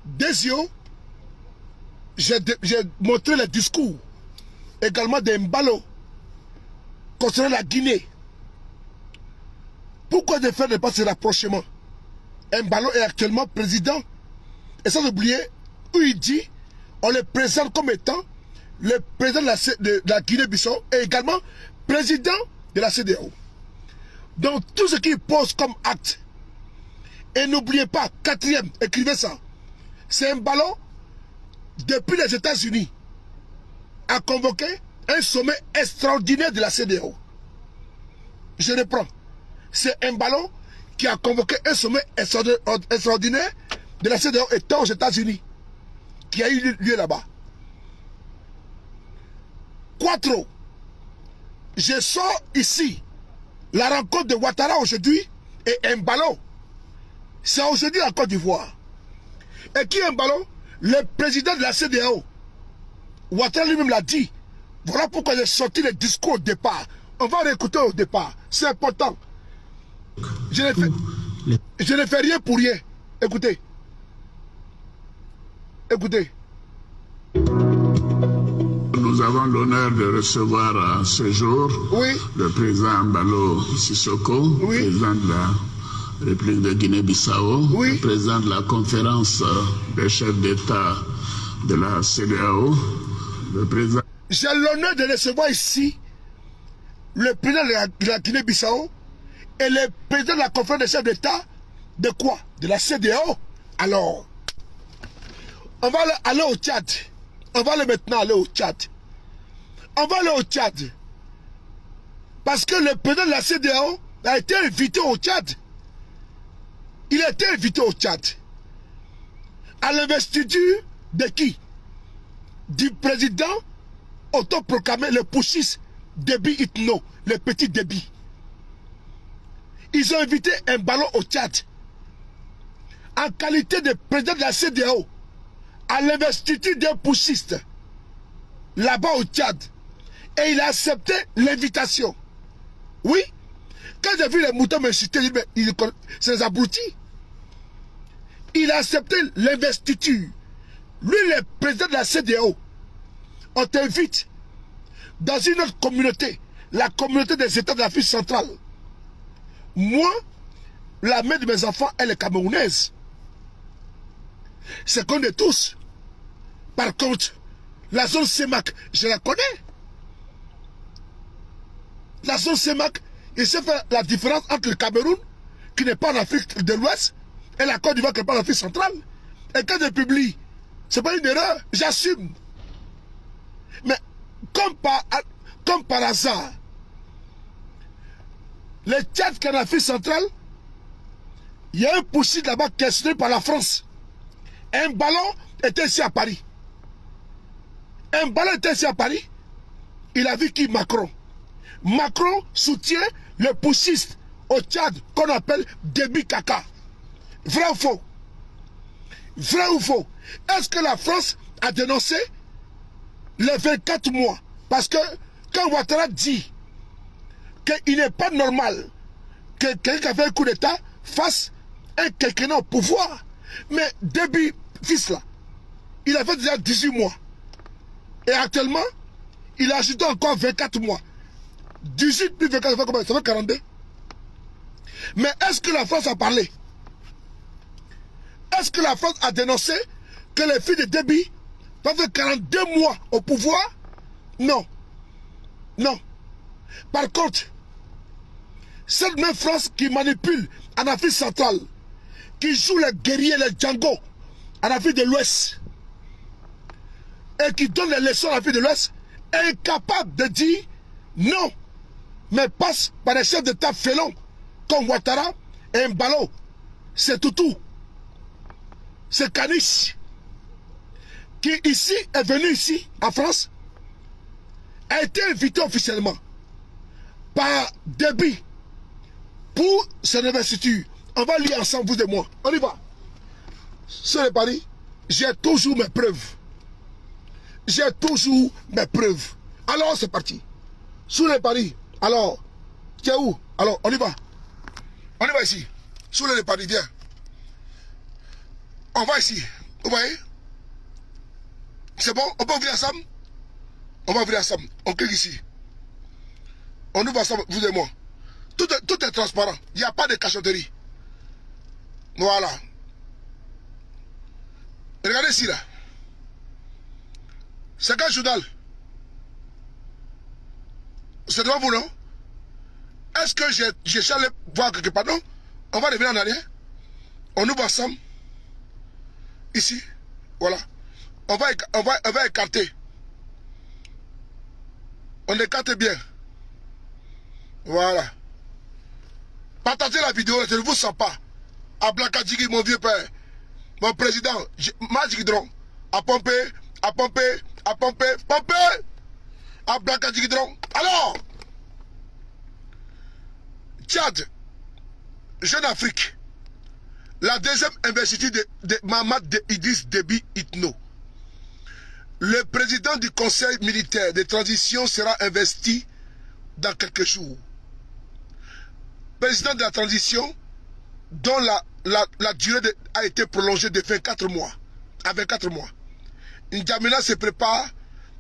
Deuxièmement, j'ai montré le discours également d'Embalo concernant la Guinée. Pourquoi de faire pas ce rapprochement? Embalo est actuellement président. Et sans oublier, où il dit, on le présente comme étant le président de la Guinée-Bissau et également président de la CEDEAO. Donc tout ce qu'il pose comme acte, et n'oubliez pas, quatrième, écrivez ça, c'est Embalo, depuis les États-Unis, a convoqué un sommet extraordinaire de la CEDEAO. Je reprends. C'est Embalo qui a convoqué un sommet extraordinaire de la CEDEAO étant aux États-Unis, qui a eu lieu là-bas. Quattro. Je sors ici la rencontre de Ouattara aujourd'hui et Embalo. C'est aujourd'hui en Côte d'Ivoire. Et qui est Embalo? Le président de la CEDEAO. Ouattara lui-même l'a dit. Voilà pourquoi j'ai sorti le discours au départ. On va réécouter au départ. C'est important. Je ne fais rien pour rien. Écoutez. Écoutez. Nous avons l'honneur de recevoir ce jour le président Embalo Sissoko, président de la République de Guinée-Bissau, président de la conférence des chefs d'État de la CEDEAO, le président... J'ai l'honneur de recevoir ici le président de la Guinée-Bissau et le président de la conférence des chefs d'État de quoi? De la CEDEAO. Alors, on va aller au Tchad. On va maintenant aller au Tchad. On va aller au Tchad. Parce que le président de la CEDEAO a été invité au Tchad. Il a été invité au Tchad. À l'investiture de qui? Du président autoproclamé, le putschiste Déby Itno, le petit Déby. Ils ont invité Embalo au Tchad. En qualité de président de la CEDEAO, à l'investiture d'un putschiste, là-bas au Tchad. Et il a accepté l'invitation. Oui. Quand j'ai vu les moutons m'insulter, j'ai dit, mais c'est des abrutis. Il a accepté l'investiture. Lui, le président de la CEDEAO, on t'invite dans une autre communauté, la communauté des États de l'Afrique centrale. Moi, la mère de mes enfants, elle est camerounaise. C'est qu'on est tous. Par contre, la zone CEMAC, je la connais. La zone CEMAC, il sait faire la différence entre le Cameroun, qui n'est pas en Afrique de l'Ouest, et la Côte d'Ivoire, qui n'est pas en Afrique centrale. Et quand je publie, ce n'est pas une erreur, j'assume. Mais comme par hasard, le Tchad qui est en Afrique centrale, il y a un putschiste là-bas questionné par la France. Un ballon était ici à Paris. Un ballon était ici à Paris. Il a vu qui? Macron. Macron soutient le putschiste au Tchad qu'on appelle Déby Kaka. Vrai ou faux? Vrai ou faux? Est-ce que la France a dénoncé les 24 mois? Parce que quand Ouattara dit qu'il n'est pas normal que quelqu'un qui a fait un coup d'État fasse un quelqu'un au pouvoir. Mais Déby, fils là, il a fait déjà 18 mois. Et actuellement, il a ajouté encore 24 mois. 18 plus 24, ça fait combien? Ça fait 42. Mais est-ce que la France a parlé? Est-ce que la France a dénoncé que les filles de Déby peuvent faire 42 mois au pouvoir? Non. Non. Par contre, cette même France qui manipule en Afrique centrale, qui joue les guerriers, les Django en Afrique de l'Ouest, et qui donne les leçons en Afrique de l'Ouest, est incapable de dire non, mais passe par des chefs d'État félons comme Ouattara et Embalo. C'est Toutou. C'est Kanish, qui ici est venu ici, en France, a été invité officiellement par Déby pour son investiture. On va lire ensemble, vous et moi. On y va. Sur les paris, j'ai toujours mes preuves. J'ai toujours mes preuves. Alors, c'est parti. Sur les paris, alors, tu es où? Alors, on y va. On y va ici. Sur les paris, viens. On va ici. Vous voyez? C'est bon? On peut ouvrir ensemble? On va ouvrir ensemble. On clique ici. On ouvre ensemble, vous et moi. Tout est transparent. Il n'y a pas de cachotterie. Voilà. Regardez ici, là. C'est quel journal? C'est devant vous, non? Est-ce que j'ai allé voir quelque part? Non? On va revenir en arrière. On ouvre ensemble. Ici. Voilà. On va écarter. On écarte bien. Voilà. Partagez la vidéo, je ne vous sens pas. Ablakadjigi, mon vieux père. Mon président, Majigidron. À pomper, à pomper, à pomper, pomper. Ablakadjigidron. Alors, Tchad, Jeune Afrique. La deuxième investiture de Mahamat Idriss Déby Itno. Le président du conseil militaire de transition sera investi dans quelques jours. Président de la transition dont la durée a été prolongée de 24 mois. À 24 mois. N'Djamena se prépare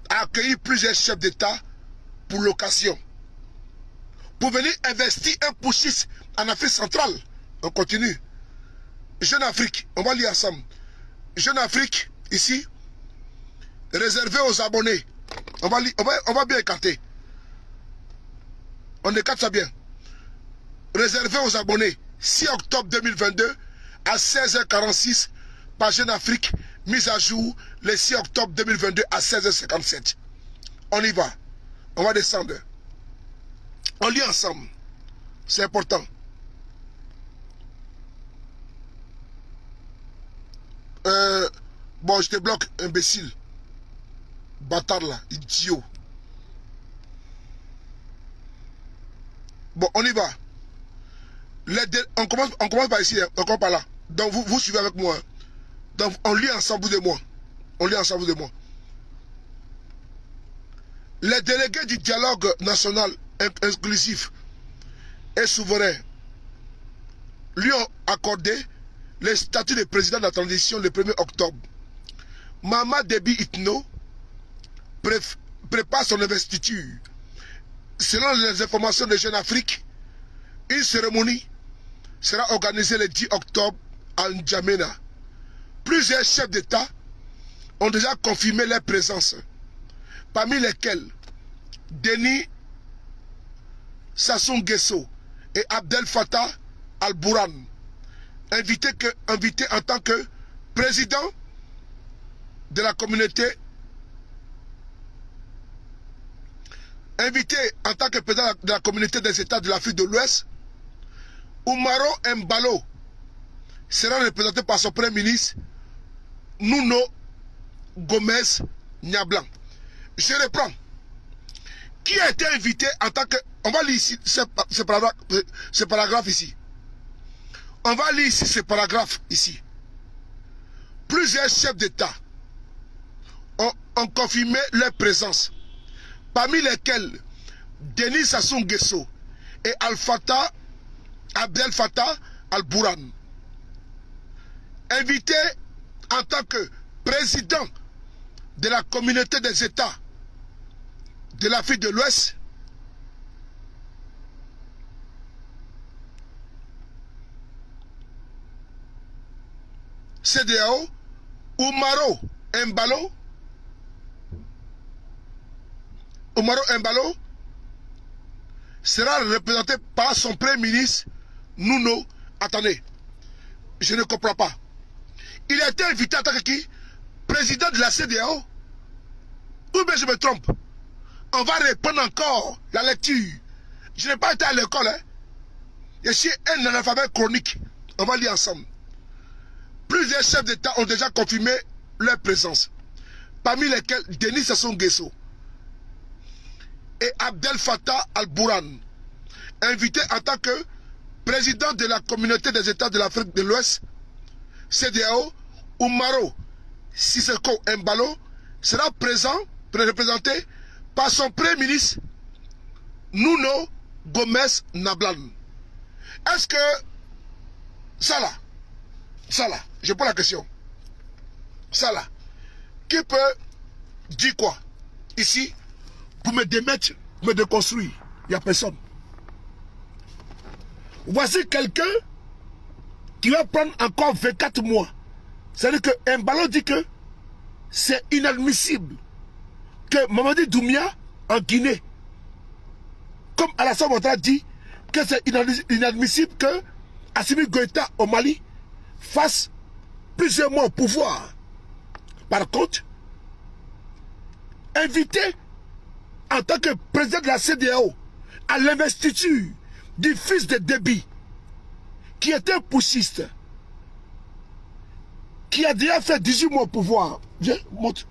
à accueillir plusieurs chefs d'État pour l'occasion. Pour venir investir un putschiste en Afrique centrale. On continue. Jeune Afrique, on va lire ensemble. Jeune Afrique, ici, réservé aux abonnés. On va bien écarter. On écarte ça bien. Réservé aux abonnés. 6 octobre 2022 à 16h46 par Jeune Afrique. Mise à jour le 6 octobre 2022 à 16h57. On y va. On va descendre. On lit ensemble. C'est important. Bon, je te bloque, imbécile. Bâtard là, idiot. Bon, on y va. On commence par ici, on commence par là. Donc vous suivez avec moi. Donc on lit ensemble, vous et moi. On lit ensemble, vous et moi. Les délégués du dialogue national inclusif et souverain lui ont accordé le statut de président de la transition le 1er octobre. Mahamat Déby Itno prépare son investiture. Selon les informations de Jeune Afrique, une cérémonie sera organisée le 10 octobre à N'Djamena. Plusieurs chefs d'État ont déjà confirmé leur présence, parmi lesquels Denis Sassou Nguesso et Abdel Fattah al-Burhan, invité en tant que président de la communauté, des États de l'Afrique de l'Ouest. Oumaro Embalo sera représenté par son premier ministre Nuno Gomez Niablan. Je reprends. Qui a été invité en tant que... On va lire ici ce paragraphe ici. On va lire ici ce paragraphe ici. Plusieurs chefs d'État ont confirmé leur présence, parmi lesquels Denis Sassou Nguesso et Abdel Fattah al-Burhan. Invité en tant que président de la communauté des États de l'Afrique de l'Ouest, CEDEAO, Oumaro Embalo sera représenté par son premier ministre Nuno. Attendez, je ne comprends pas. Il a été invité en tant que qui? Président de la CEDEAO? Ou bien je me trompe? On va reprendre encore la lecture. Je n'ai pas été à l'école. Hein? Je suis un analphabète chronique. On va lire ensemble. Plusieurs chefs d'État ont déjà confirmé leur présence, parmi lesquels Denis Sassou Nguesso et Abdel Fattah al-Burhan, invité en tant que président de la communauté des États de l'Afrique de l'Ouest, CEDEAO, Umaro Sissoko Embalo, sera présent, représenté par son premier ministre, Nuno Gomes Nablan. Est-ce que ça là, je pose la question, ça là, qui peut dire quoi ici pour me démettre, me déconstruire? Il n'y a personne. Voici quelqu'un qui va prendre encore 24 mois. C'est-à-dire que Embalo dit que c'est inadmissible que Mamadi Doumbouya en Guinée, comme Alassane Ouattara dit que c'est inadmissible que Assimi Goïta au Mali fasse plusieurs mois au pouvoir. Par contre, invité en tant que président de la CEDEAO à l'investiture du fils de Déby, qui était un poussiste, qui a déjà fait 18 mois au pouvoir. Viens, monte.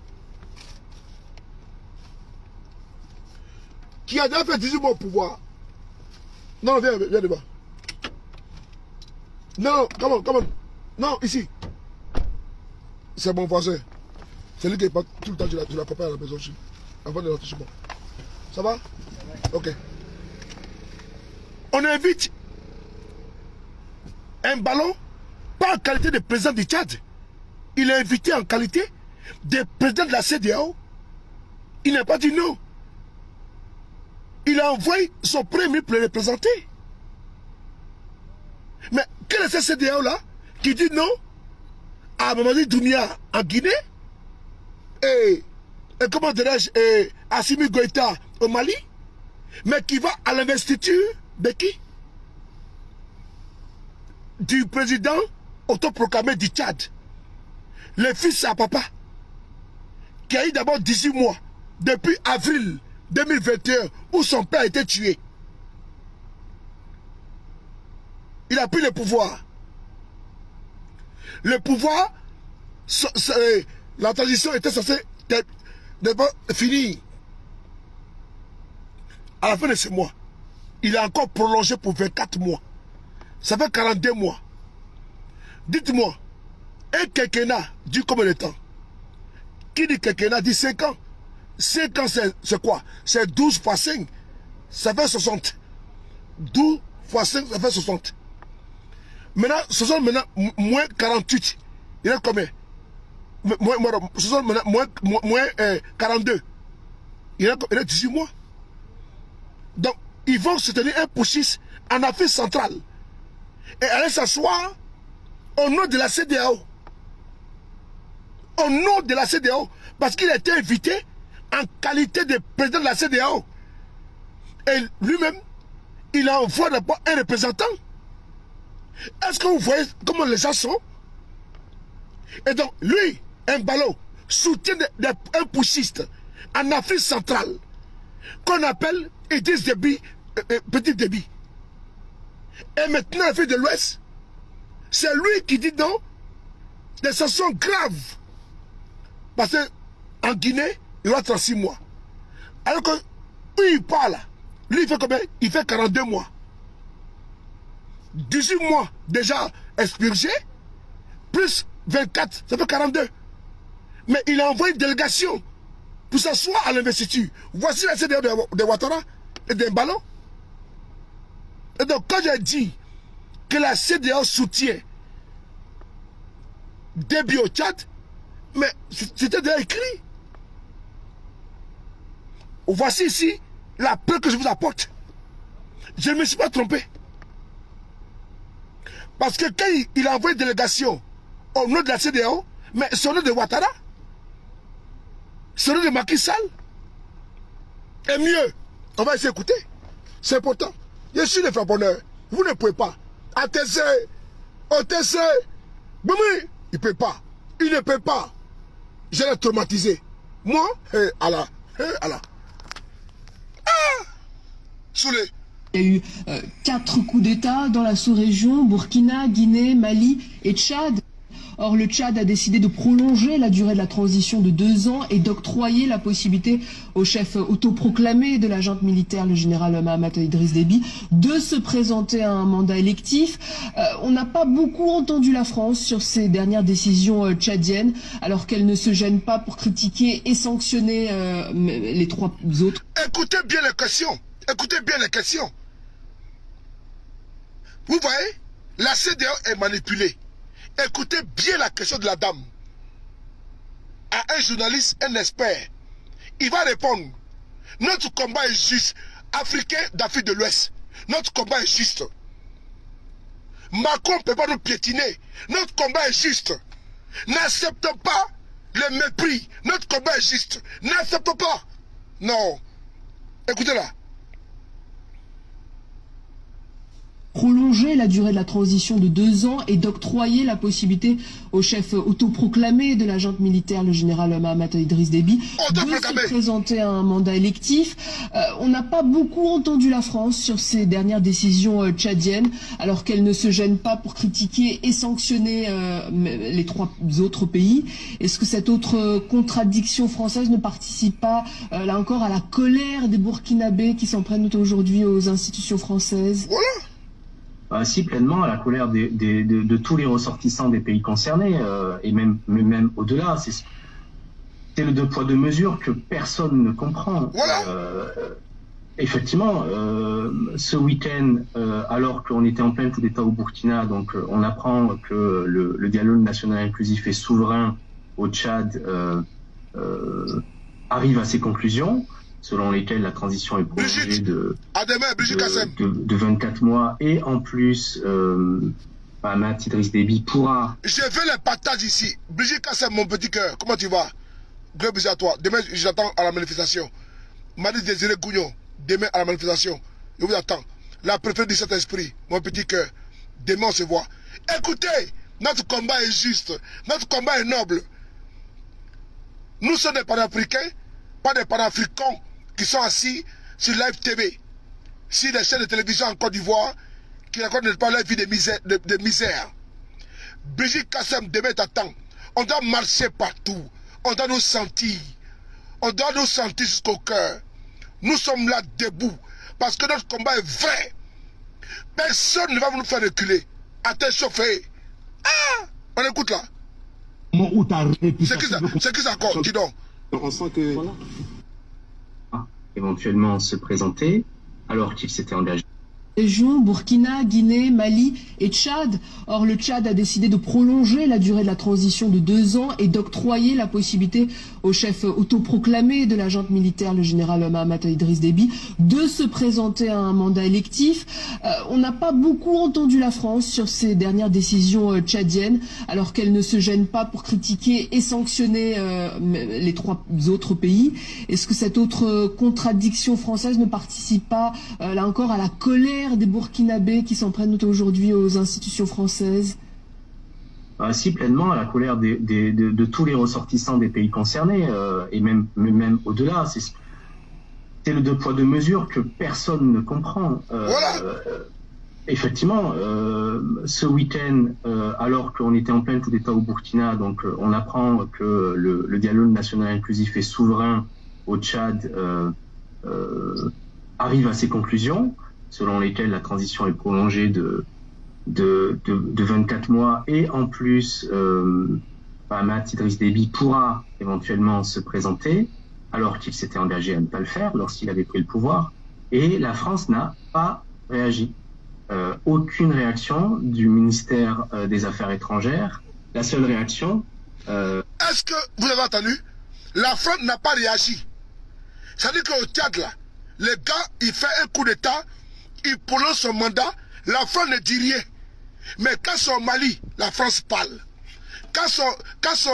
Qui a déjà fait 18 mois au pouvoir. Non, viens devant. Non, comment. Non, ici. C'est mon voisin. C'est lui qui est pas tout le temps, je l'accompagne à la maison. Avant de rentrer chez moi. Ça va? Ok. On invite Embalo, pas en qualité de président du Tchad. Il est invité en qualité de président de la CEDEAO. Il n'a pas dit non. Il a envoyé son premier ministre pour le représenter. Mais quelle est cette CEDEAO là qui dit non à Mamadi Doumbouya en Guinée et comment dirais-je, Assimi Goïta au Mali, mais qui va à l'investiture de qui? Du président autoproclamé du Tchad, le fils à papa, qui a eu d'abord 18 mois, depuis avril 2021, où son père a été tué. Il a pris le pouvoir. Le pouvoir, la transition était censée finir. À la fin de ce mois, il a encore prolongé pour 24 mois. Ça fait 42 mois. Dites-moi, un quinquennat dure combien de temps? Qui dit quinquennat dit 5 ans. 5 ans, c'est quoi? C'est 12 fois 5. Ça fait 60. 12 fois 5, ça fait 60. Maintenant, 60 maintenant, moins 48. Il est combien? Moins 42. Il est 18 mois. Donc, ils vont se tenir un poussiste en Afrique centrale et aller s'asseoir au nom de la CEDEAO. Au nom de la CEDEAO. Parce qu'il a été invité en qualité de président de la CEDEAO. Et lui-même, il a envoyé d'abord un représentant. Est-ce que vous voyez comment les gens sont? Et donc, lui, Embalo, soutient un poussiste en Afrique centrale qu'on appelle Idriss Déby, Petit Déby. Et maintenant, l'Afrique de l'Ouest, c'est lui qui dit non des sanctions graves. Parce qu'en Guinée, il va 36 mois. Alors que lui, il parle. Lui, il fait combien? Il fait 42 mois. 18 mois déjà expurgés, plus 24, ça fait 42. Mais il a envoyé une délégation pour s'asseoir à l'investiture. Voici la CEDEAO de Ouattara et d'Embalo. Et donc, quand j'ai dit que la CEDEAO soutient Déby au Tchad, mais c'était déjà écrit. Voici ici la preuve que je vous apporte. Je ne me suis pas trompé. Parce que quand il a envoyé une délégation au nom de la CEDEAO, mais c'est au nom de Ouattara, c'est au nom de Macky Sall. Et mieux, on va essayer d'écouter. C'est important. Je suis le frapponneur. Vous ne pouvez pas. ATC, OTC, Boumi, il ne peut pas. Il ne peut pas. Je l'ai traumatisé. Moi, Allah. Allah. Ah! Soulé. Il y a eu 4 coups d'État dans la sous-région, Burkina, Guinée, Mali et Tchad. Or, le Tchad a décidé de prolonger la durée de la transition de 2 ans et d'octroyer la possibilité au chef autoproclamé de la junte militaire, le général Mahamat Idriss Déby, de se présenter à un mandat électif. On n'a pas beaucoup entendu la France sur ces dernières décisions tchadiennes, alors qu'elle ne se gêne pas pour critiquer et sanctionner les 3 autres. Écoutez bien les questions. Écoutez bien les questions. Vous voyez, la CEDEAO est manipulée. Écoutez bien la question de la dame. À un journaliste, un expert. Il va répondre. Notre combat est juste. Africain d'Afrique de l'Ouest. Notre combat est juste. Macron ne peut pas nous piétiner. Notre combat est juste. N'acceptons pas le mépris. Notre combat est juste. N'acceptons pas. Non. Écoutez-la. Prolonger la durée de la transition de 2 ans et d'octroyer la possibilité au chef autoproclamé de la junte militaire, le général Mahamat Idriss Déby, de se présenter à un mandat électif. On n'a pas beaucoup entendu la France sur ces dernières décisions tchadiennes, alors qu'elle ne se gêne pas pour critiquer et sanctionner les 3 autres pays. Est-ce que cette autre contradiction française ne participe pas, là encore, à la colère des Burkinabés qui s'en prennent aujourd'hui aux institutions françaises? Voilà. Si, pleinement, à la colère de tous les ressortissants des pays concernés, et même au-delà. C'est le 2 poids 2 mesures que personne ne comprend. Voilà. Effectivement, ce week-end, alors qu'on était en plein coup d'État au Burkina, donc on apprend que le dialogue national inclusif et souverain au Tchad arrive à ses conclusions, selon lesquelles la transition est prolongée de 24 mois, et en plus, Mahamat Idriss Déby pourra... Je veux les partages ici. Brigitte Kassem, mon petit cœur, comment tu vas? Gros bisous à toi. Demain, j'attends à la manifestation. Madi Désiré Gougnon, demain à la manifestation. Je vous attends. La préférée du Saint-Esprit, mon petit cœur. Demain, on se voit. Écoutez, notre combat est juste. Notre combat est noble. Nous sommes des panafricains, pas des panafricains qui sont assis sur Live TV, sur les chaînes de télévision en Côte d'Ivoire, qui racontent pas leur vie de misère. Brigitte Kassem, demain t'attend. On doit marcher partout. On doit nous sentir. On doit nous sentir jusqu'au cœur. Nous sommes là debout, parce que notre combat est vrai. Personne ne va nous faire reculer. À tête chauffée. Ah, on écoute là. C'est qui ça encore? Dis donc. On sent que... Voilà. Éventuellement se présenter, alors qu'il s'était engagé. Régions, Burkina, Guinée, Mali et Tchad. Or, le Tchad a décidé de prolonger la durée de la transition de 2 ans et d'octroyer la possibilité au chef autoproclamé de la junte militaire, le général Mahamat Idriss Déby, de se présenter à un mandat électif. On n'a pas beaucoup entendu la France sur ces dernières décisions tchadiennes, alors qu'elle ne se gêne pas pour critiquer et sanctionner les 3 autres pays. Est-ce que cette autre contradiction française ne participe pas, là encore, à la colère des Burkinabés qui s'en prennent aujourd'hui aux institutions françaises? Si, pleinement, à la colère de tous les ressortissants des pays concernés, et même au-delà. C'est le 2 poids 2 mesures que personne ne comprend. Voilà. Effectivement, ce week-end, alors qu'on était en plein coup d'État au Burkina, donc on apprend que le dialogue national inclusif et souverain au Tchad arrive à ses conclusions, selon lesquelles la transition est prolongée de 24 mois, et en plus, Mahamat Idriss Déby pourra éventuellement se présenter, alors qu'il s'était engagé à ne pas le faire lorsqu'il avait pris le pouvoir, et la France n'a pas réagi. Aucune réaction du ministère des Affaires étrangères. La seule réaction... Est-ce que vous avez entendu? La France n'a pas réagi. Ça veut dire qu'au Tchad, là, le gars, il fait un coup d'État, il prolonge son mandat, la France ne dit rien. Mais quand c'est au Mali, la France parle. Quand c'est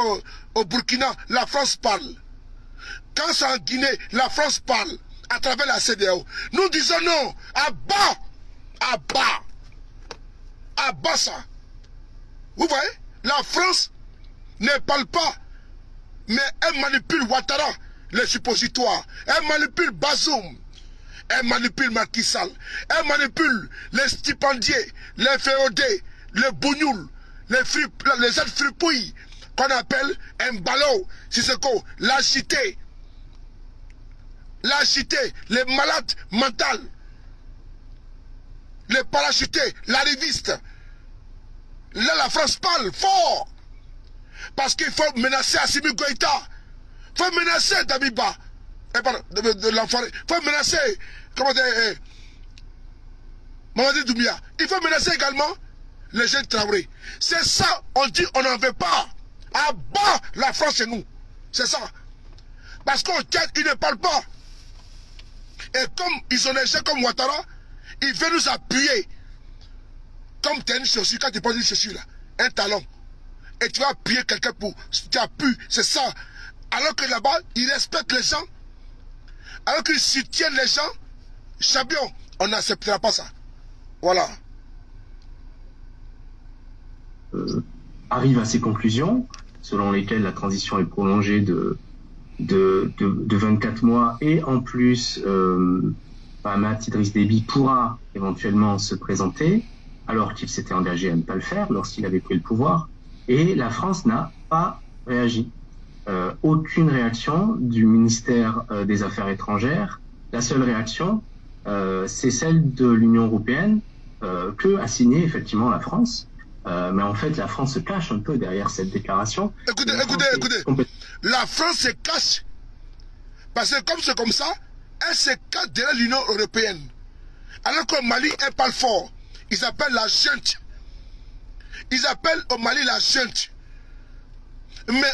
au Burkina, la France parle. Quand c'est en Guinée, la France parle à travers la CEDEAO. Nous disons non, à bas, à bas, à bas ça. Vous voyez, la France ne parle pas, mais elle manipule Ouattara, les suppositoires. Elle manipule Bazoum. Elle manipule Macky Sall. Elle manipule les stipendiés, les féodés, les bougnoul, les aides fripouilles qu'on appelle Embalo, Sissoko, la cité, les malades mentaux, les parachutés, l'arriviste. Là, la France parle fort. Parce qu'il faut menacer Assimi Goïta. Il faut menacer Damiba. De l'enfoiré. Il faut menacer, comment dire, Mamadi Doumbia. Il faut menacer également les jeunes Traoré. C'est ça, on dit, on n'en veut pas. À bas la France chez nous. C'est ça. Parce qu'au Tchad, ils ne parlent pas. Et comme ils ont des gens comme Ouattara, ils veulent nous appuyer. Comme tu as une chaussure, quand tu prends une chaussure là, un talon, et tu vas appuyer quelqu'un pour. Tu appuies, c'est ça. Alors que là-bas, ils respectent les gens. Alors qu'ils soutiennent les gens, champion, on n'acceptera pas ça. Voilà. Arrive à ces conclusions, selon lesquelles la transition est prolongée de 24 mois, et en plus, Mahamat Idriss Déby pourra éventuellement se présenter, alors qu'il s'était engagé à ne pas le faire lorsqu'il avait pris le pouvoir, et la France n'a pas réagi. Aucune réaction du ministère des Affaires étrangères. La seule réaction, c'est celle de l'Union européenne, que a signé effectivement la France. Mais en fait, la France se cache un peu derrière cette déclaration. Écoutez. La France se cache. Parce que comme c'est comme ça, elle se cache derrière l'Union européenne. Alors qu'au Mali, elle parle fort. Ils appellent la junte. Ils appellent au Mali la junte. Mais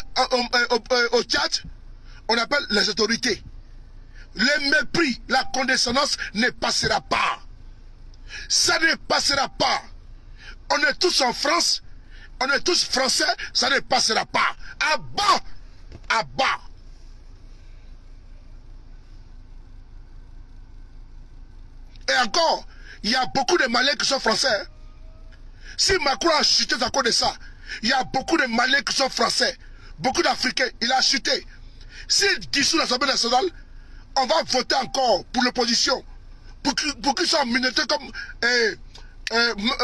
au Tchad, on appelle les autorités. Le mépris, la condescendance ne passera pas. Ça ne passera pas. On est tous en France, on est tous français, ça ne passera pas. À bas, à bas. Et encore, il y a beaucoup de Maliens qui sont français. Si Macron a chuté à cause de ça, il y a beaucoup de Maliens qui sont français. Beaucoup d'Africains, il a chuté. S'il dissout l'Assemblée nationale, on va voter encore pour l'opposition. Pour qu'ils soient en minorité comme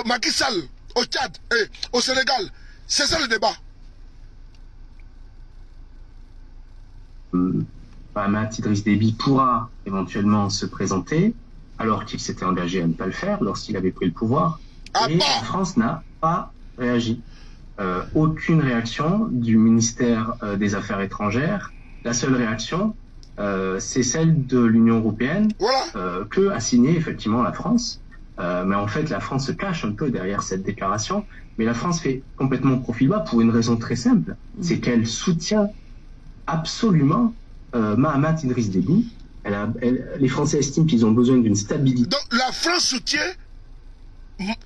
Macky Sall au Tchad et au Sénégal. C'est ça le débat. Mahamat Idriss Déby pourra éventuellement se présenter, alors qu'il s'était engagé à ne pas le faire lorsqu'il avait pris le pouvoir. Et la France n'a pas réagi. Aucune réaction du ministère des Affaires étrangères. La seule réaction, c'est celle de l'Union européenne, que a signé effectivement la France. Mais en fait, la France se cache un peu derrière cette déclaration. Mais la France fait complètement profil bas pour une raison très simple. C'est qu'elle soutient absolument Mahamat Idriss Déby. Les Français estiment qu'ils ont besoin d'une stabilité. Donc la France soutient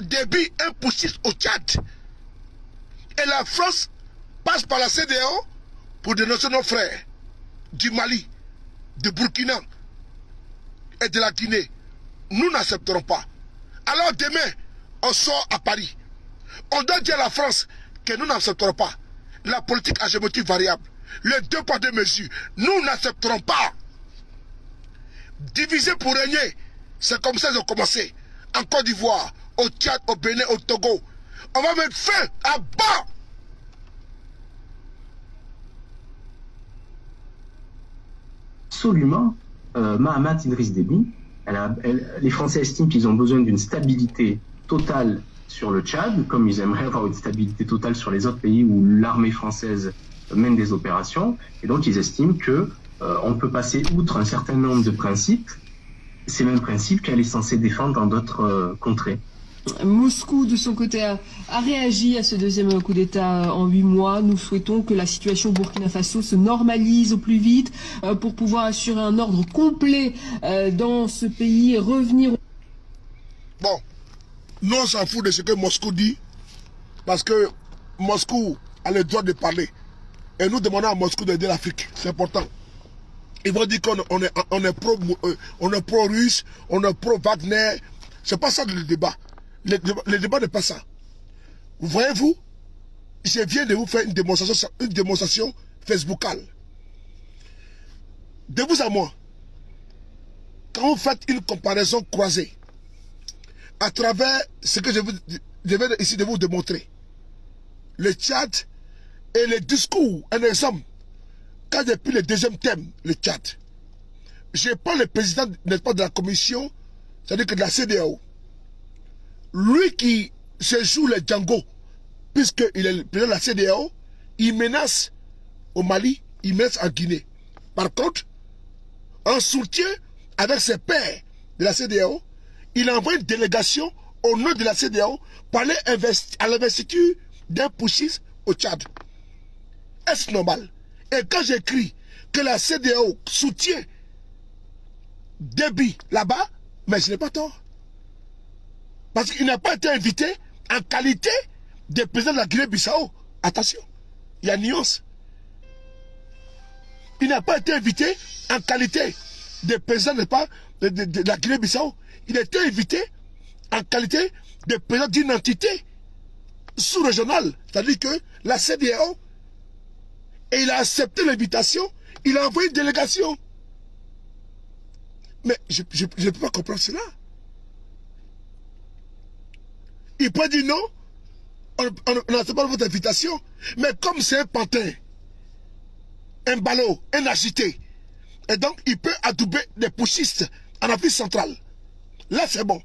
Déby impossible au Tchad. Et la France passe par la CEDEAO pour dénoncer nos frères du Mali, du Burkina et de la Guinée. Nous n'accepterons pas. Alors demain, on sort à Paris. On doit dire à la France que nous n'accepterons pas la politique hégémotique variable. Les 2 poids 2 mesures. Nous n'accepterons pas. Diviser pour régner. C'est comme ça qu'ils ont commencé. En Côte d'Ivoire, au Tchad, au Bénin, au Togo. On va mettre fin à bas. Absolument, Mahamat Idriss Déby. Les Français estiment qu'ils ont besoin d'une stabilité totale sur le Tchad, comme ils aimeraient avoir une stabilité totale sur les autres pays où l'armée française mène des opérations. Et donc ils estiment que on peut passer outre un certain nombre de principes, ces mêmes principes qu'elle est censée défendre dans d'autres contrées. Moscou, de son côté, a réagi à ce deuxième coup d'État en 8 mois. Nous souhaitons que la situation au Burkina Faso se normalise au plus vite pour pouvoir assurer un ordre complet dans ce pays et revenir... Bon, nous on s'en fout de ce que Moscou dit, parce que Moscou a le droit de parler. Et nous demandons à Moscou d'aider l'Afrique, c'est important. Ils vont dire qu'on est pro-russe, on est pro-Wagner. C'est pas ça le débat. Le débat n'est pas ça. Voyez-vous, je viens de vous faire une démonstration facebookale. De vous à moi, quand vous faites une comparaison croisée, à travers ce que je viens ici de vous démontrer, le Tchad et les discours. Un exemple, quand j'ai pris le deuxième thème, le Tchad, je prends le président, n'est-ce pas, de la commission, c'est-à-dire que de la CEDEAO. Lui qui se joue le Django, puisqu'il est le président de la CEDEAO, il menace au Mali, il menace en Guinée. Par contre, en soutien avec ses pairs de la CEDEAO, il envoie une délégation au nom de la CEDEAO pour aller à l'investiture d'un putschiste au Tchad. Est-ce normal? Et quand j'écris que la CEDEAO soutient Déby là-bas, mais je n'ai pas tort. Parce qu'il n'a pas été invité en qualité de président de la Guinée-Bissau. Attention, il y a une nuance. Il n'a pas été invité en qualité de président de la Guinée-Bissau. Il a été invité en qualité de président d'une entité sous-régionale. C'est-à-dire que la CEDEAO, et il a accepté l'invitation, il a envoyé une délégation. Mais je ne peux pas comprendre cela. Il peut dire non, on n'accepte pas votre invitation, mais comme c'est un pantin, un ballot, un agité, et donc il peut adouber des putschistes en Afrique centrale. Là c'est bon.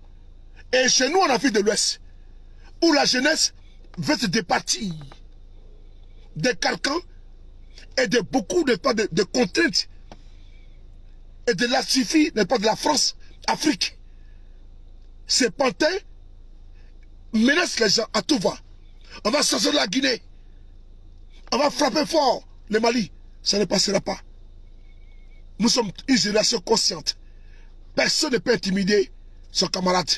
Et chez nous en Afrique de l'Ouest, où la jeunesse veut se départir des carcans et de beaucoup de contraintes et de la suffit, n'est pas de la France, Afrique. Ces pantins menacent les gens à tout va. On va sortir de la Guinée. On va frapper fort le Mali. Ça ne passera pas. Nous sommes une génération consciente. Personne ne peut intimider son camarade.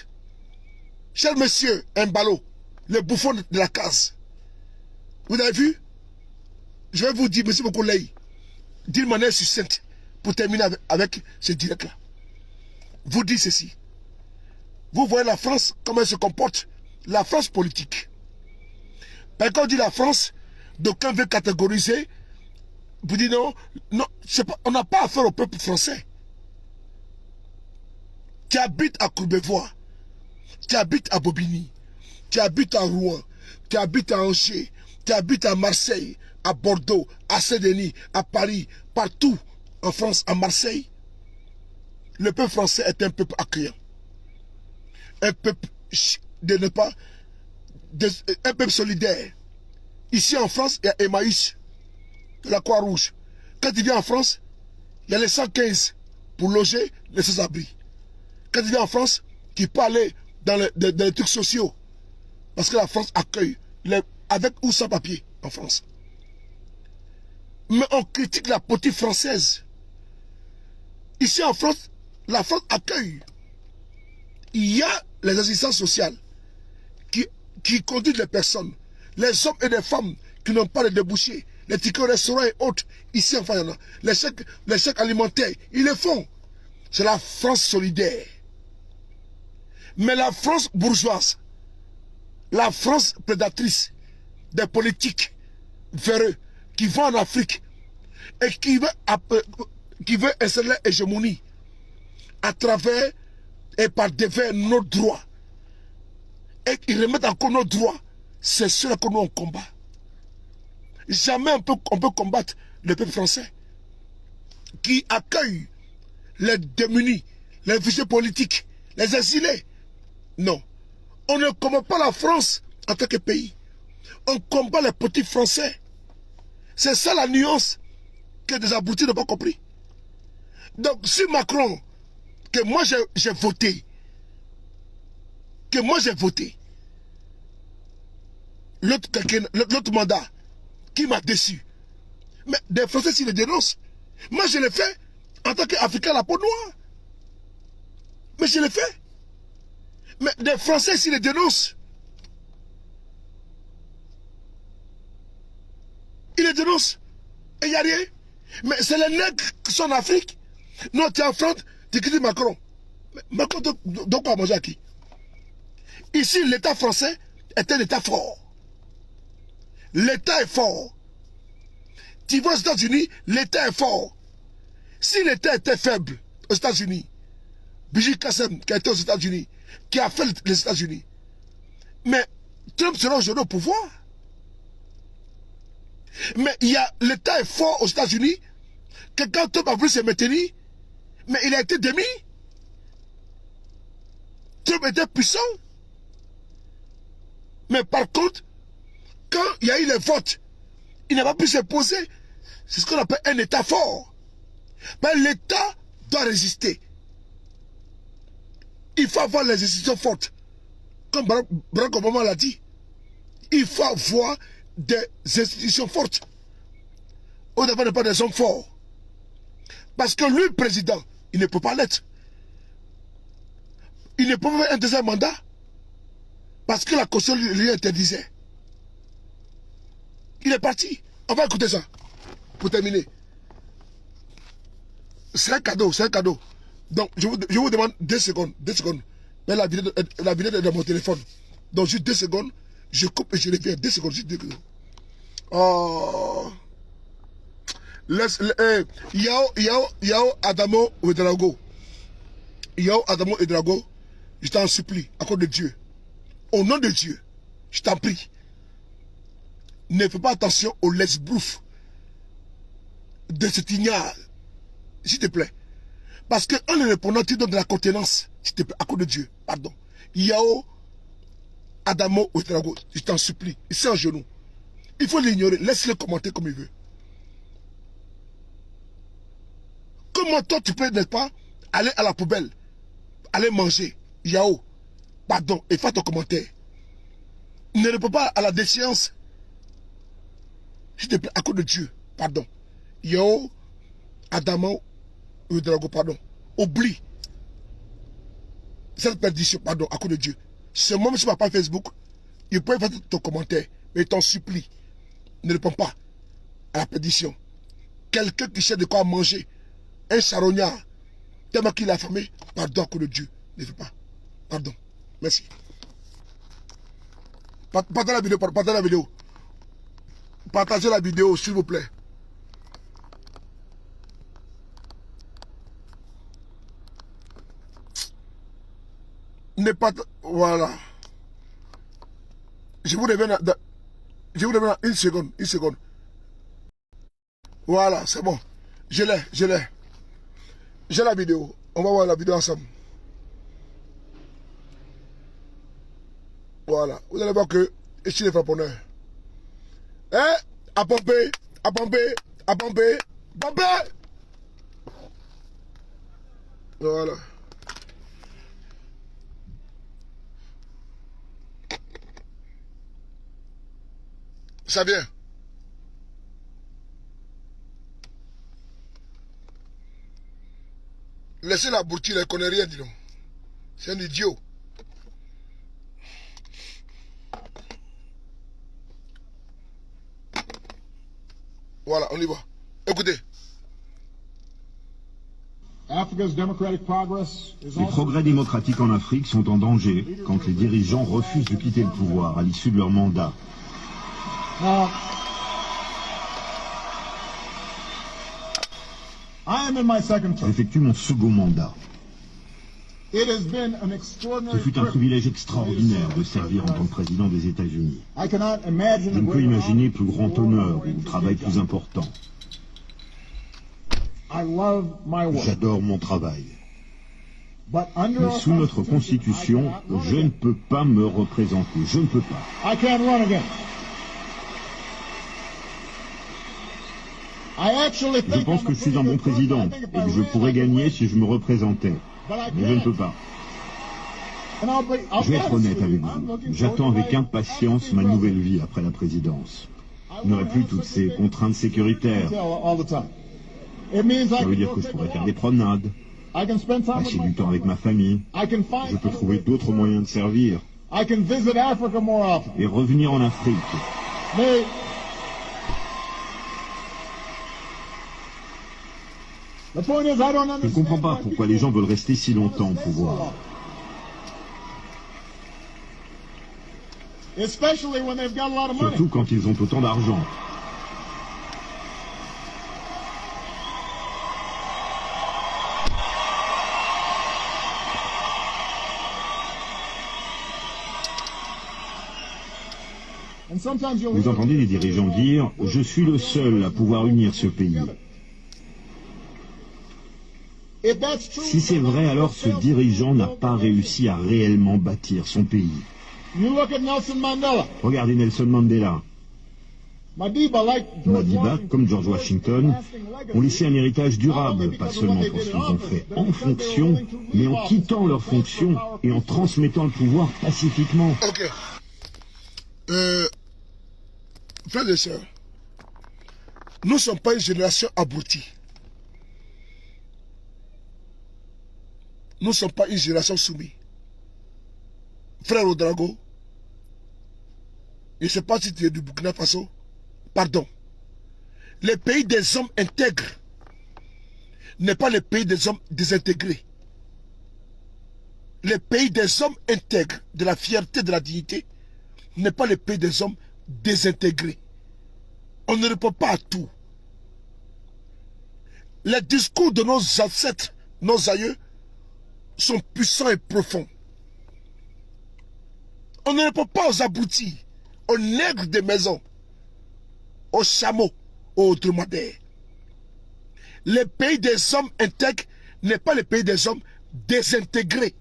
Cher monsieur Mbalo, le bouffon de la case. Vous avez vu? Je vais vous dire, monsieur Mokolei, d'une manière succincte, pour terminer avec ce direct-là. Vous dites ceci. Vous voyez la France, comment elle se comporte. La France politique. Quand on dit la France, d'aucuns veulent catégoriser. Vous dites non, non pas, on n'a pas affaire au peuple français. Tu habites à Courbevoie, tu habites à Bobigny, tu habites à Rouen, tu habites à Angers, tu habites à Marseille, à Bordeaux, à Saint-Denis, à Paris, partout en France, à Marseille. Le peuple français est un peuple accueillant. Un peuple un peuple solidaire. Ici en France, il y a Emmaüs, la Croix-Rouge. Quand il vient en France, il y a les 115 pour loger les sans-abri. Quand il vient en France, il peut aller dans les trucs sociaux. Parce que la France accueille, avec ou sans papier, en France. Mais on critique la politique française. Ici en France, la France accueille. Il y a les assistances sociales qui conduisent les personnes, les hommes et les femmes qui n'ont pas de débouchés, les tickets au restaurant et autres. Ici, enfin, il y en a. Les chèques alimentaires, ils le font. C'est la France solidaire. Mais la France bourgeoise, la France prédatrice des politiques véreux qui vont en Afrique et qui veut installer l'hégémonie à travers et par devers nos droits et qui remettent encore nos droits, c'est cela que nous on combat. Jamais on peut combattre le peuple français qui accueille les démunis, les réfugiés politiques, les exilés. Non. On ne combat pas la France en tant que pays. On combat les petits Français. C'est ça la nuance que des abrutis n'ont pas compris. Donc si Macron, que moi j'ai voté, l'autre mandat qui m'a déçu, mais des Français s'ils le dénoncent, moi je l'ai fait en tant qu'Africain à la peau noire. Mais je l'ai fait. Mais des Français s'ils le dénoncent, ils le dénoncent. Et il n'y a rien. Mais c'est les nègres qui sont en Afrique. Non, tu es en France, tu critiques Macron. Mais Macron doit pas manger à qui? Ici, l'État français est un État fort. L'État est fort. Tu vois aux États-Unis, l'État est fort. Si l'État était faible aux États-Unis, Bijou Kassem, qui a été aux États-Unis, qui a fait les États-Unis, mais Trump sera aujourd'hui au pouvoir. Mais l'État est fort aux États-Unis, que quand Trump a voulu se maintenir, mais il a été démis. Trump était puissant. Mais par contre, quand il y a eu les votes, il n'a pas pu se poser. C'est ce qu'on appelle un État fort. Mais l'État doit résister. Il faut avoir les institutions fortes. Comme Barack Obama l'a dit. Il faut avoir des institutions fortes. On ne pas des hommes forts. Parce que lui, président, il ne peut pas l'être. Il ne peut pas faire un deuxième mandat. Parce que la caution lui interdisait. Il est parti. On va écouter ça. Pour terminer. C'est un cadeau, c'est un cadeau. Donc, je vous demande 2 secondes. 2 secondes. Mais la vidéo est dans mon téléphone. Donc, juste 2 secondes. Je coupe et je reviens. 2 secondes, juste 2 secondes. Oh. Yao Adamo Ouedraogo. Yao Adamo Ouedraogo. Je t'en supplie, à cause de Dieu. Au nom de Dieu, je t'en prie. Ne fais pas attention aux lesbroufs de cet ignare. S'il te plaît. Parce qu'en le répondant, tu donnes de la contenance. S'il te plaît, à cause de Dieu. Pardon. Yao Adamo Ouedraogo. Je t'en supplie. Il s'est en genou. Il faut l'ignorer. Laisse-le commenter comme il veut. Comment toi tu peux, n'est-ce pas, aller à la poubelle, aller manger, Yao, pardon, et faire ton commentaire. Ne réponds pas à la déchéance. S'il te plaît, à cause de Dieu, pardon. Yao, Adamo, Ouedraogo, pardon. Oublie cette perdition, pardon, à cause de Dieu. C'est moi, sur ma page Facebook, il peut faire ton commentaire, mais il t'en supplie. Ne réponds pas à la perdition. Quelqu'un qui cherche de quoi manger, un charognard, tellement qu'il est affamé, pardon à cause de Dieu. Ne fais pas. Pardon. Merci. Partagez la vidéo, partagez la vidéo. Partagez la vidéo, s'il vous plaît. Ne pas. Voilà. Je vous reviens dans 1 seconde. 1 seconde. Voilà, c'est bon. Je l'ai. J'ai la vidéo. On va voir la vidéo ensemble. Voilà. Vous allez voir que ici les frapponneurs. À pomper. Voilà. Ça vient. Laissez la bourtille, elle ne connaît rien, dis donc. C'est un idiot. Voilà, on y va. Écoutez. Les progrès démocratiques en Afrique sont en danger quand les dirigeants refusent de quitter le pouvoir à l'issue de leur mandat. J'effectue mon second mandat. Ce fut un privilège extraordinaire de servir en tant que président des États-Unis. Je ne peux imaginer plus grand honneur ou travail plus important. J'adore mon travail. Mais sous notre Constitution, je ne peux pas me représenter. Je ne peux pas. Je pense que je suis un bon président et que je pourrais gagner si je me représentais. Mais je ne peux pas. Je vais être honnête avec vous. J'attends avec impatience ma nouvelle vie après la présidence. Je n'aurai plus toutes ces contraintes sécuritaires. Ça veut dire que je pourrais faire des promenades, passer du temps avec ma famille. Je peux trouver d'autres moyens de servir. Et revenir en Afrique. Je ne comprends pas pourquoi les gens veulent rester si longtemps au pouvoir. Surtout quand ils ont autant d'argent. Vous entendez les dirigeants dire « Je suis le seul à pouvoir unir ce pays ». Si c'est vrai, alors ce dirigeant n'a pas réussi à réellement bâtir son pays. Regardez Nelson Mandela. Madiba, comme George Washington, ont laissé un héritage durable, pas seulement pour ce qu'ils ont fait en fonction, mais en quittant leurs fonctions et en transmettant le pouvoir pacifiquement. Ok. Frères et sœurs, nous ne sommes pas une génération abrutie. Nous ne sommes pas une génération soumise. Frère Ouedraogo, je ne sais pas si tu es du Burkina Faso. Pardon. Le pays des hommes intègres n'est pas le pays des hommes désintégrés. Le pays des hommes intègres, de la fierté, de la dignité, n'est pas le pays des hommes désintégrés. On ne répond pas à tout. Les discours de nos ancêtres, nos aïeux, sont puissants et profonds. On ne répond pas aux abrutis, aux nègres des maisons, aux chameaux, aux dromadaires. Le pays des hommes intègres n'est pas le pays des hommes désintégrés.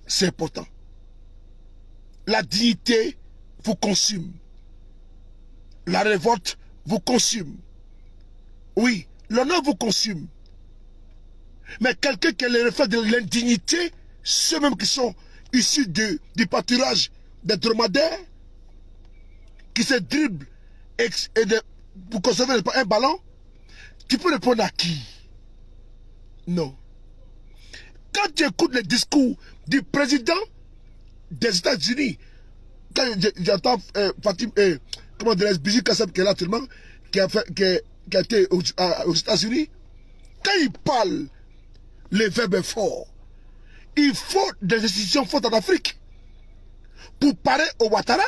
C'est important. La dignité vous consume. La révolte vous consume. Oui, l'honneur vous consume. Mais quelqu'un qui est le reflet de l'indignité, ceux mêmes qui sont issus du pâturage des dromadaires, qui se dribblent pour conserver un ballon, tu peux répondre à qui? Non. Quand tu écoutes le discours du président des États-Unis, quand j'entends Fatim, comment dirais-je, Biji Kassab qui est là actuellement, qui a été aux États-Unis, quand il parle, le verbe est fort. Il faut des institutions fortes en Afrique pour parer aux Ouattara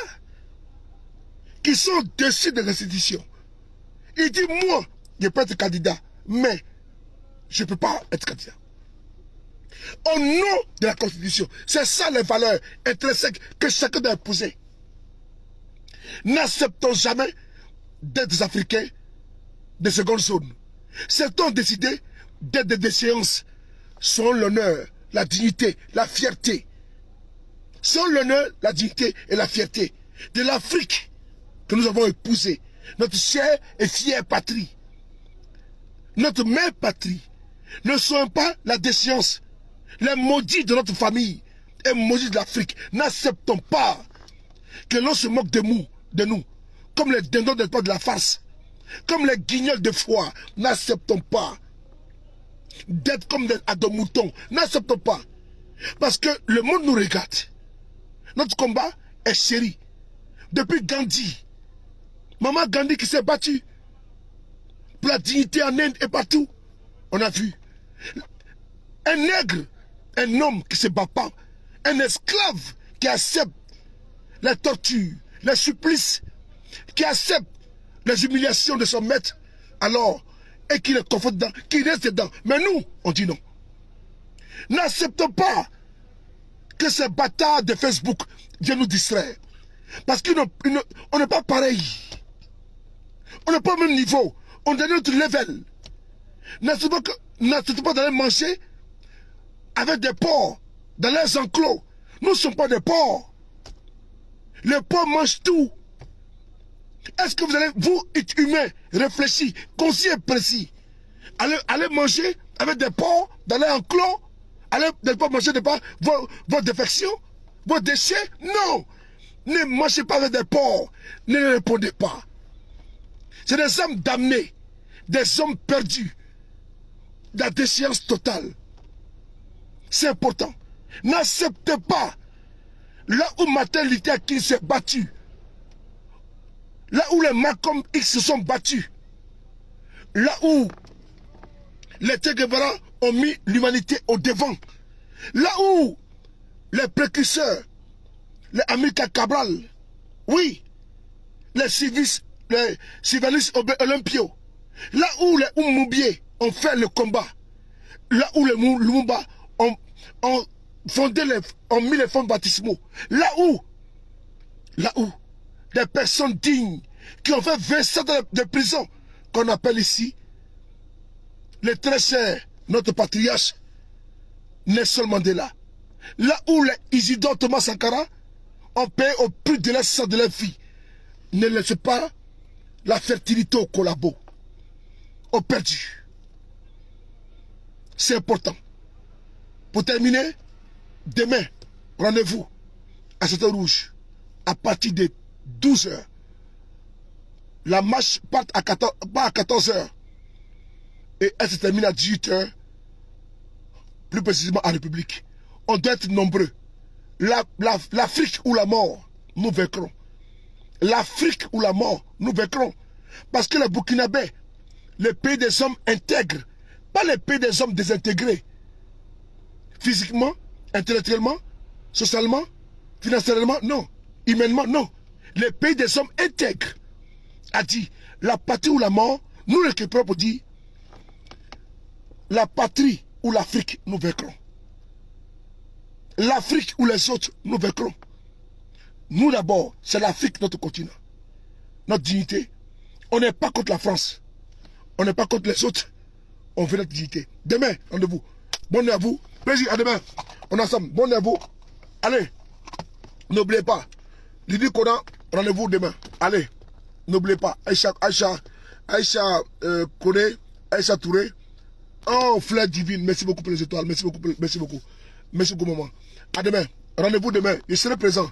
qui sont dessus des institutions. Il dit, moi, je peux être candidat, mais je ne peux pas être candidat. Au nom de la Constitution, c'est ça les valeurs intrinsèques que chacun doit épouser. N'acceptons jamais d'être des Africains de seconde zone. Certains ont décidé d'être des déchéances selon l'honneur, la dignité, la fierté. Selon l'honneur, la dignité et la fierté de l'Afrique que nous avons épousée, notre chère et fière patrie, notre mère patrie. Ne soyons pas la déchéance, les maudits de notre famille et maudits de l'Afrique. N'acceptons pas que l'on se moque de nous, comme les dindons de la farce, comme les guignols de foie. N'acceptons pas d'être comme des moutons. N'acceptons pas. Parce que le monde nous regarde. Notre combat est chéri. Depuis Gandhi, Maman Gandhi qui s'est battue pour la dignité en Inde et partout, on a vu. Un nègre, un homme qui ne se bat pas, un esclave qui accepte les tortures, les supplices, qui accepte les humiliations de son maître, alors, et qui le conforte dedans, qui reste dedans. Mais nous, on dit non. N'acceptons pas que ces bâtards de Facebook viennent nous distraire. Parce qu'on n'est pas pareil. On n'est pas au même niveau. On est à notre level. N'acceptons pas d'aller manger avec des porcs dans les enclos. Nous ne sommes pas des porcs. Les porcs mangent tout. Est-ce que vous allez, vous, être humain, réfléchi, concis et précis, allez manger avec des porcs dans les enclos? Allez pas manger vos défections, vos déchets? Non. Ne mangez pas avec des porcs. Ne répondez pas. C'est des hommes damnés, des hommes perdus, de la déchéance totale. C'est important. N'acceptez pas. Là où Martin Luther King s'est battu, là où les Malcolm X se sont battus, là où les Che Guevara ont mis l'humanité au devant, là où les précurseurs, les Amilcar Cabral, oui, les Civilis Olympio, là où les Oumoubié ont fait le combat, là où les Lumumba ont ont mis les fonds baptismaux. Là où des personnes dignes qui ont fait 20 ans de prison, qu'on appelle ici les très chers, notre patriarche Nelson Mandela. Là où les Isidore Thomas Sankara ont payé au prix de leur sang de leur vie. Ne laissez pas la fertilité au collabo, au perdu. C'est important. Pour terminer, demain, rendez-vous à Château Rouge à partir de 12 h. La marche part à 14 h et elle se termine à 18 h, plus précisément à République. On doit être nombreux. L'Afrique ou la mort, nous vaincrons. L'Afrique ou la mort, nous vaincrons. Parce que le Burkinabé, le pays des hommes intègres, pas le pays des hommes désintégrés. Physiquement, intellectuellement, socialement, financièrement, non. Humainement, non. Le pays des hommes intègres a dit, la patrie ou la mort, nous récupérons pour dire, la patrie ou l'Afrique, nous vaincrons. L'Afrique ou les autres, nous vaincrons. Nous d'abord, c'est l'Afrique, notre continent. Notre dignité. On n'est pas contre la France. On n'est pas contre les autres. On veut notre dignité. Demain, rendez-vous. Bonne nuit à vous. Plaisir, à demain. On est ensemble. Bonne nuit à vous. Allez. N'oubliez pas. Lydie Konan, rendez-vous demain. Allez. N'oubliez pas. Aïcha Koné, Aïcha Touré. Oh, fleur divine. Merci beaucoup pour les étoiles. Merci beaucoup. Merci beaucoup. Merci beaucoup, maman. À demain. Rendez-vous demain. Je serai présent.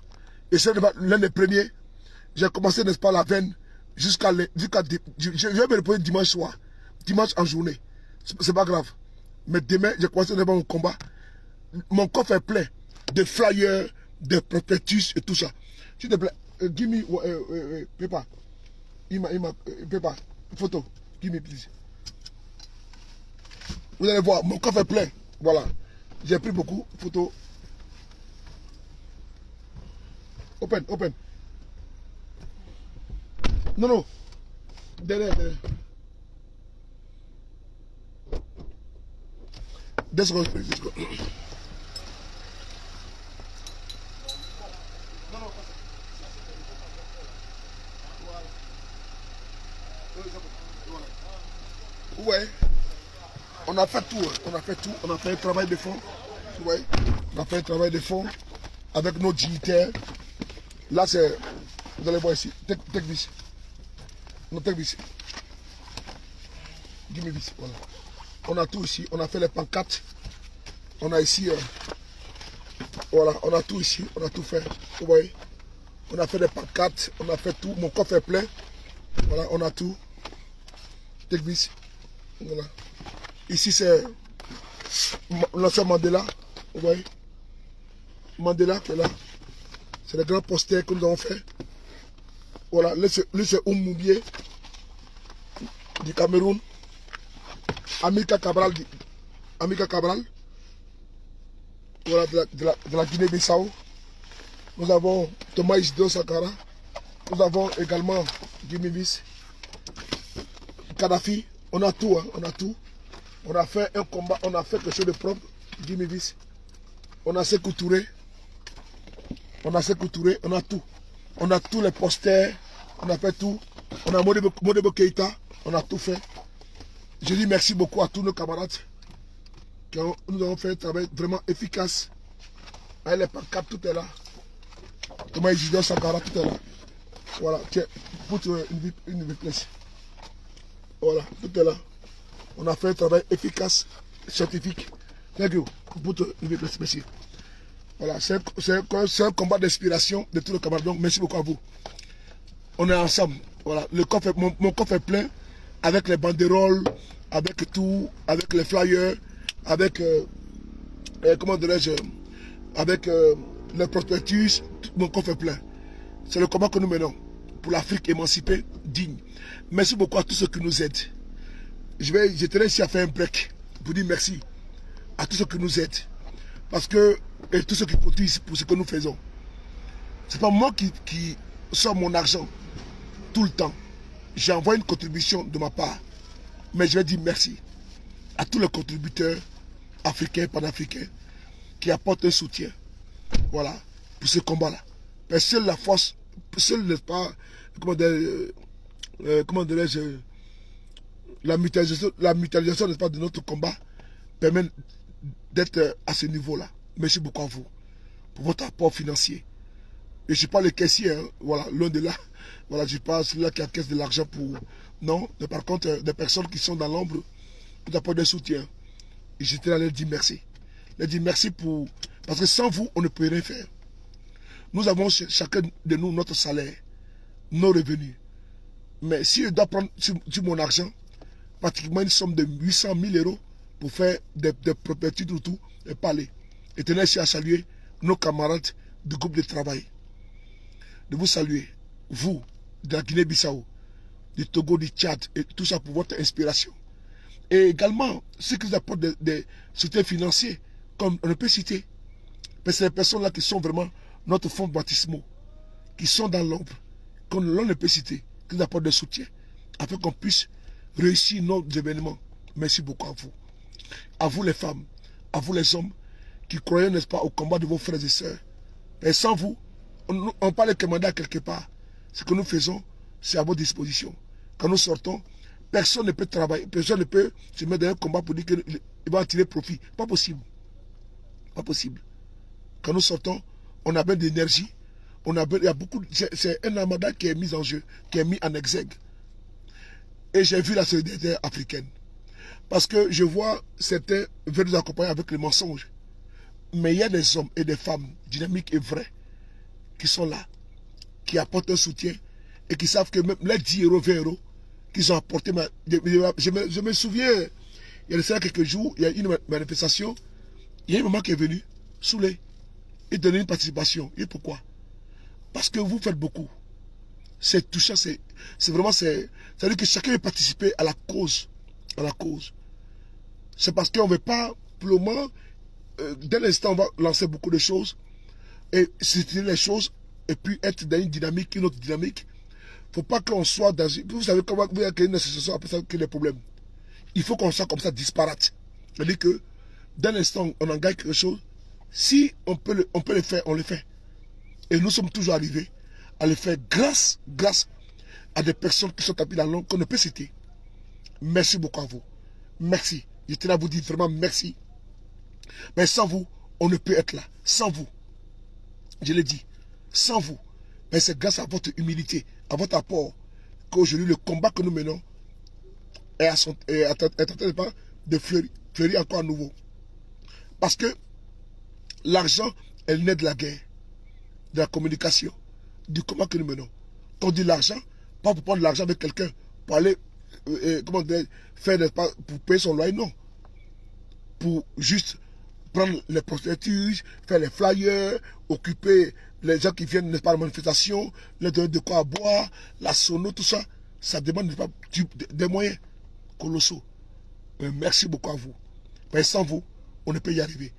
Je serai l'un des premiers. J'ai commencé, n'est-ce pas, la veine jusqu'à je vais me reposer dimanche soir. Dimanche en journée. C'est pas grave. Mais demain, j'ai commencé mon combat. Mon coffre est plein de flyers, de prospectus et tout ça. S'il te plaît, give me, paper. Paper. Photo. Give me, please. Vous allez voir, mon coffre est plein. Voilà. J'ai pris beaucoup de photos. Open. Non. Derrière. 2 secondes. Ouais. On a fait tout. On a fait un travail de fond. Ouais. On a fait un travail de fond avec nos dignitaires. Là, c'est... Vous allez voir ici. Take this. No, take this. Give me this. Voilà. On a tout ici. On a fait les pancartes. On a ici... voilà. On a tout ici. On a tout fait. Vous voyez. On a fait les pancartes. On a fait tout. Mon coffre est plein. Voilà. On a tout. Take this. Voilà. Ici, c'est... l'ancien Mandela. Vous voyez. Mandela qui est là. C'est le grand poster que nous avons fait. Voilà, lui c'est Oumoubié du Cameroun. Amilcar Cabral. Voilà, de la Guinée-Bissau. Nous avons Thomas Isidore Sankara. Nous avons également Guimivis. Kadhafi. On a tout, on a tout. On a fait un combat, on a fait quelque chose de propre. Guimivis. On a Sékou Touré. On a tout. On a tous les posters, on a fait tout. On a Modibo Keïta, on a tout fait. Je dis merci beaucoup à tous nos camarades qui nous avons fait un travail vraiment efficace. Avec les pancartes, tout est là. Thomas Isidore Sankara, tout est là. Voilà, tiens, put une place. Voilà, tout est là. On a fait un travail efficace, scientifique. Thank you. Put une place, merci. Voilà, c'est un combat d'inspiration de tous les camarades. Donc, merci beaucoup à vous. On est ensemble. Voilà, mon coffre est plein avec les banderoles, avec tout, avec les flyers, avec, comment dirais-je, avec les prospectus. Mon coffre est plein. C'est le combat que nous menons pour l'Afrique émancipée, digne. Merci beaucoup à tous ceux qui nous aident. Je tenais ici à faire un break pour dire merci à tous ceux qui nous aident. Parce que, et tous ceux qui cotisent pour ce que nous faisons. Ce n'est pas moi qui sors mon argent tout le temps. J'envoie une contribution de ma part. Mais je vais dire merci à tous les contributeurs africains, panafricains. qui apportent un soutien, voilà, pour ce combat-là. Parce que seule la force, seule, n'est-ce pas, comment dirais-je, la mutualisation, n'est-ce pas, de notre combat permet d'être à ce niveau-là. Merci beaucoup à vous pour votre apport financier. Et je ne suis pas le caissier, hein, voilà, loin de là. Voilà, je ne suis pas celui-là qui encaisse de l'argent pour... Non, mais par contre, des personnes qui sont dans l'ombre pour apporter des soutiens. Et j'étais là à leur dire merci. Leur dire merci pour... Parce que sans vous, on ne peut rien faire. Nous avons chacun de nous notre salaire, nos revenus. Mais si je dois prendre sur mon argent, pratiquement une somme de 800 000 € pour faire des propriétés tout et parler. Et tenez ici à saluer nos camarades du groupe de travail. De vous saluer, vous, de la Guinée-Bissau, du Togo, du Tchad, et tout ça pour votre inspiration. Et également, ceux qui nous apportent des soutiens financiers, comme on ne peut citer. Mais c'est les personnes-là qui sont vraiment notre fonds baptismaux, qui sont dans l'ombre, qu'on ne peut citer, qui nous apportent des soutiens, afin qu'on puisse réussir nos événements. Merci beaucoup à vous. À vous les femmes, à vous les hommes, qui croyez, n'est-ce pas, au combat de vos frères et sœurs. Et sans vous, on parle de mandat quelque part. Ce que nous faisons, c'est à votre disposition. Quand nous sortons, personne ne peut travailler, personne ne peut se mettre dans un combat pour dire qu'il va en tirer profit. Pas possible. Pas possible. Quand nous sortons, on a besoin d'énergie. Il y a beaucoup. C'est un mandat qui est mis en jeu, qui est mis en exergue. Et j'ai vu la solidarité africaine. Parce que je vois certains veulent nous accompagner avec les mensonges. Mais il y a des hommes et des femmes dynamiques et vrais qui sont là, qui apportent un soutien et qui savent que même les 10 €, 20 € qu'ils ont apporté. Je me souviens, il y a quelques jours, il y a une manifestation, il y a un maman qui est venu, saoulé, et donner une participation. Et pourquoi? Parce que vous faites beaucoup. C'est touchant, c'est vraiment, c'est-à-dire que chacun veut participer à la cause. À la cause. C'est parce qu'on ne veut pas, pour le moment, dès l'instant, on va lancer beaucoup de choses, et citer les choses, et puis être dans une dynamique, une autre dynamique. Il ne faut pas qu'on soit dans une... Vous savez comment vous avez une association, après ça, qu'il y a des problèmes. Il faut qu'on soit comme ça disparate. C'est-à-dire que, dès l'instant, on engage quelque chose, si on peut le faire, on le fait. Et nous sommes toujours arrivés à le faire grâce à des personnes qui sont tapées dans l'ombre qu'on ne peut citer. Merci beaucoup à vous. Merci. Je tenais à vous dire vraiment merci. Mais sans vous, on ne peut être là. Sans vous. Je l'ai dit. Sans vous. Mais c'est grâce à votre humilité, à votre apport, qu'aujourd'hui le combat que nous menons est en train de fleurir encore à nouveau. Parce que l'argent, elle naît de la guerre, de la communication, du combat que nous menons. Quand on dit l'argent, pas pour prendre l'argent avec quelqu'un, pour aller, faire pour payer son loyer, non. Pour juste prendre les procédures, faire les flyers, occuper les gens qui viennent, n'est-ce pas, à la manifestation, leur donner de quoi à boire, la sono, tout ça, ça demande des moyens colossaux. Mais merci beaucoup à vous. Mais sans vous, on ne peut y arriver.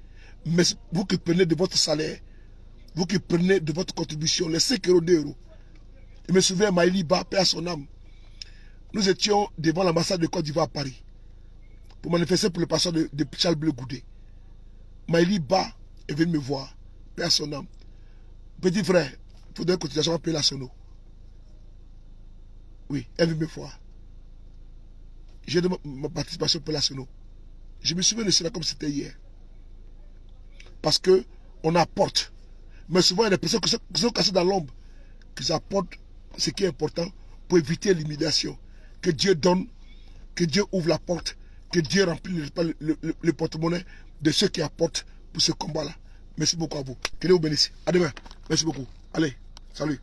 Mais vous qui prenez de votre salaire, vous qui prenez de votre contribution, les 5 €, 2 €. Je me souviens, Maïli Ba, paix à son âme. Nous étions devant l'ambassade de Côte d'Ivoire à Paris pour manifester pour le passage de Charles Bleu Goudé. Maïli Ba est venu me voir, paix à son âme. Petit frère, il faudrait une cotisation à payer la sono. Oui, elle veut me voir. J'ai donné ma participation pour la sono. Je me souviens de cela comme c'était hier. Parce qu'on apporte. Mais souvent, il y a des personnes qui sont cassées dans l'ombre, qui apportent ce qui est important pour éviter l'humiliation. Que Dieu donne, que Dieu ouvre la porte, que Dieu remplit le porte-monnaie de ceux qui apportent pour ce combat-là. Merci beaucoup à vous. Que Dieu vous bénisse. À demain. Merci beaucoup. Allez, salut.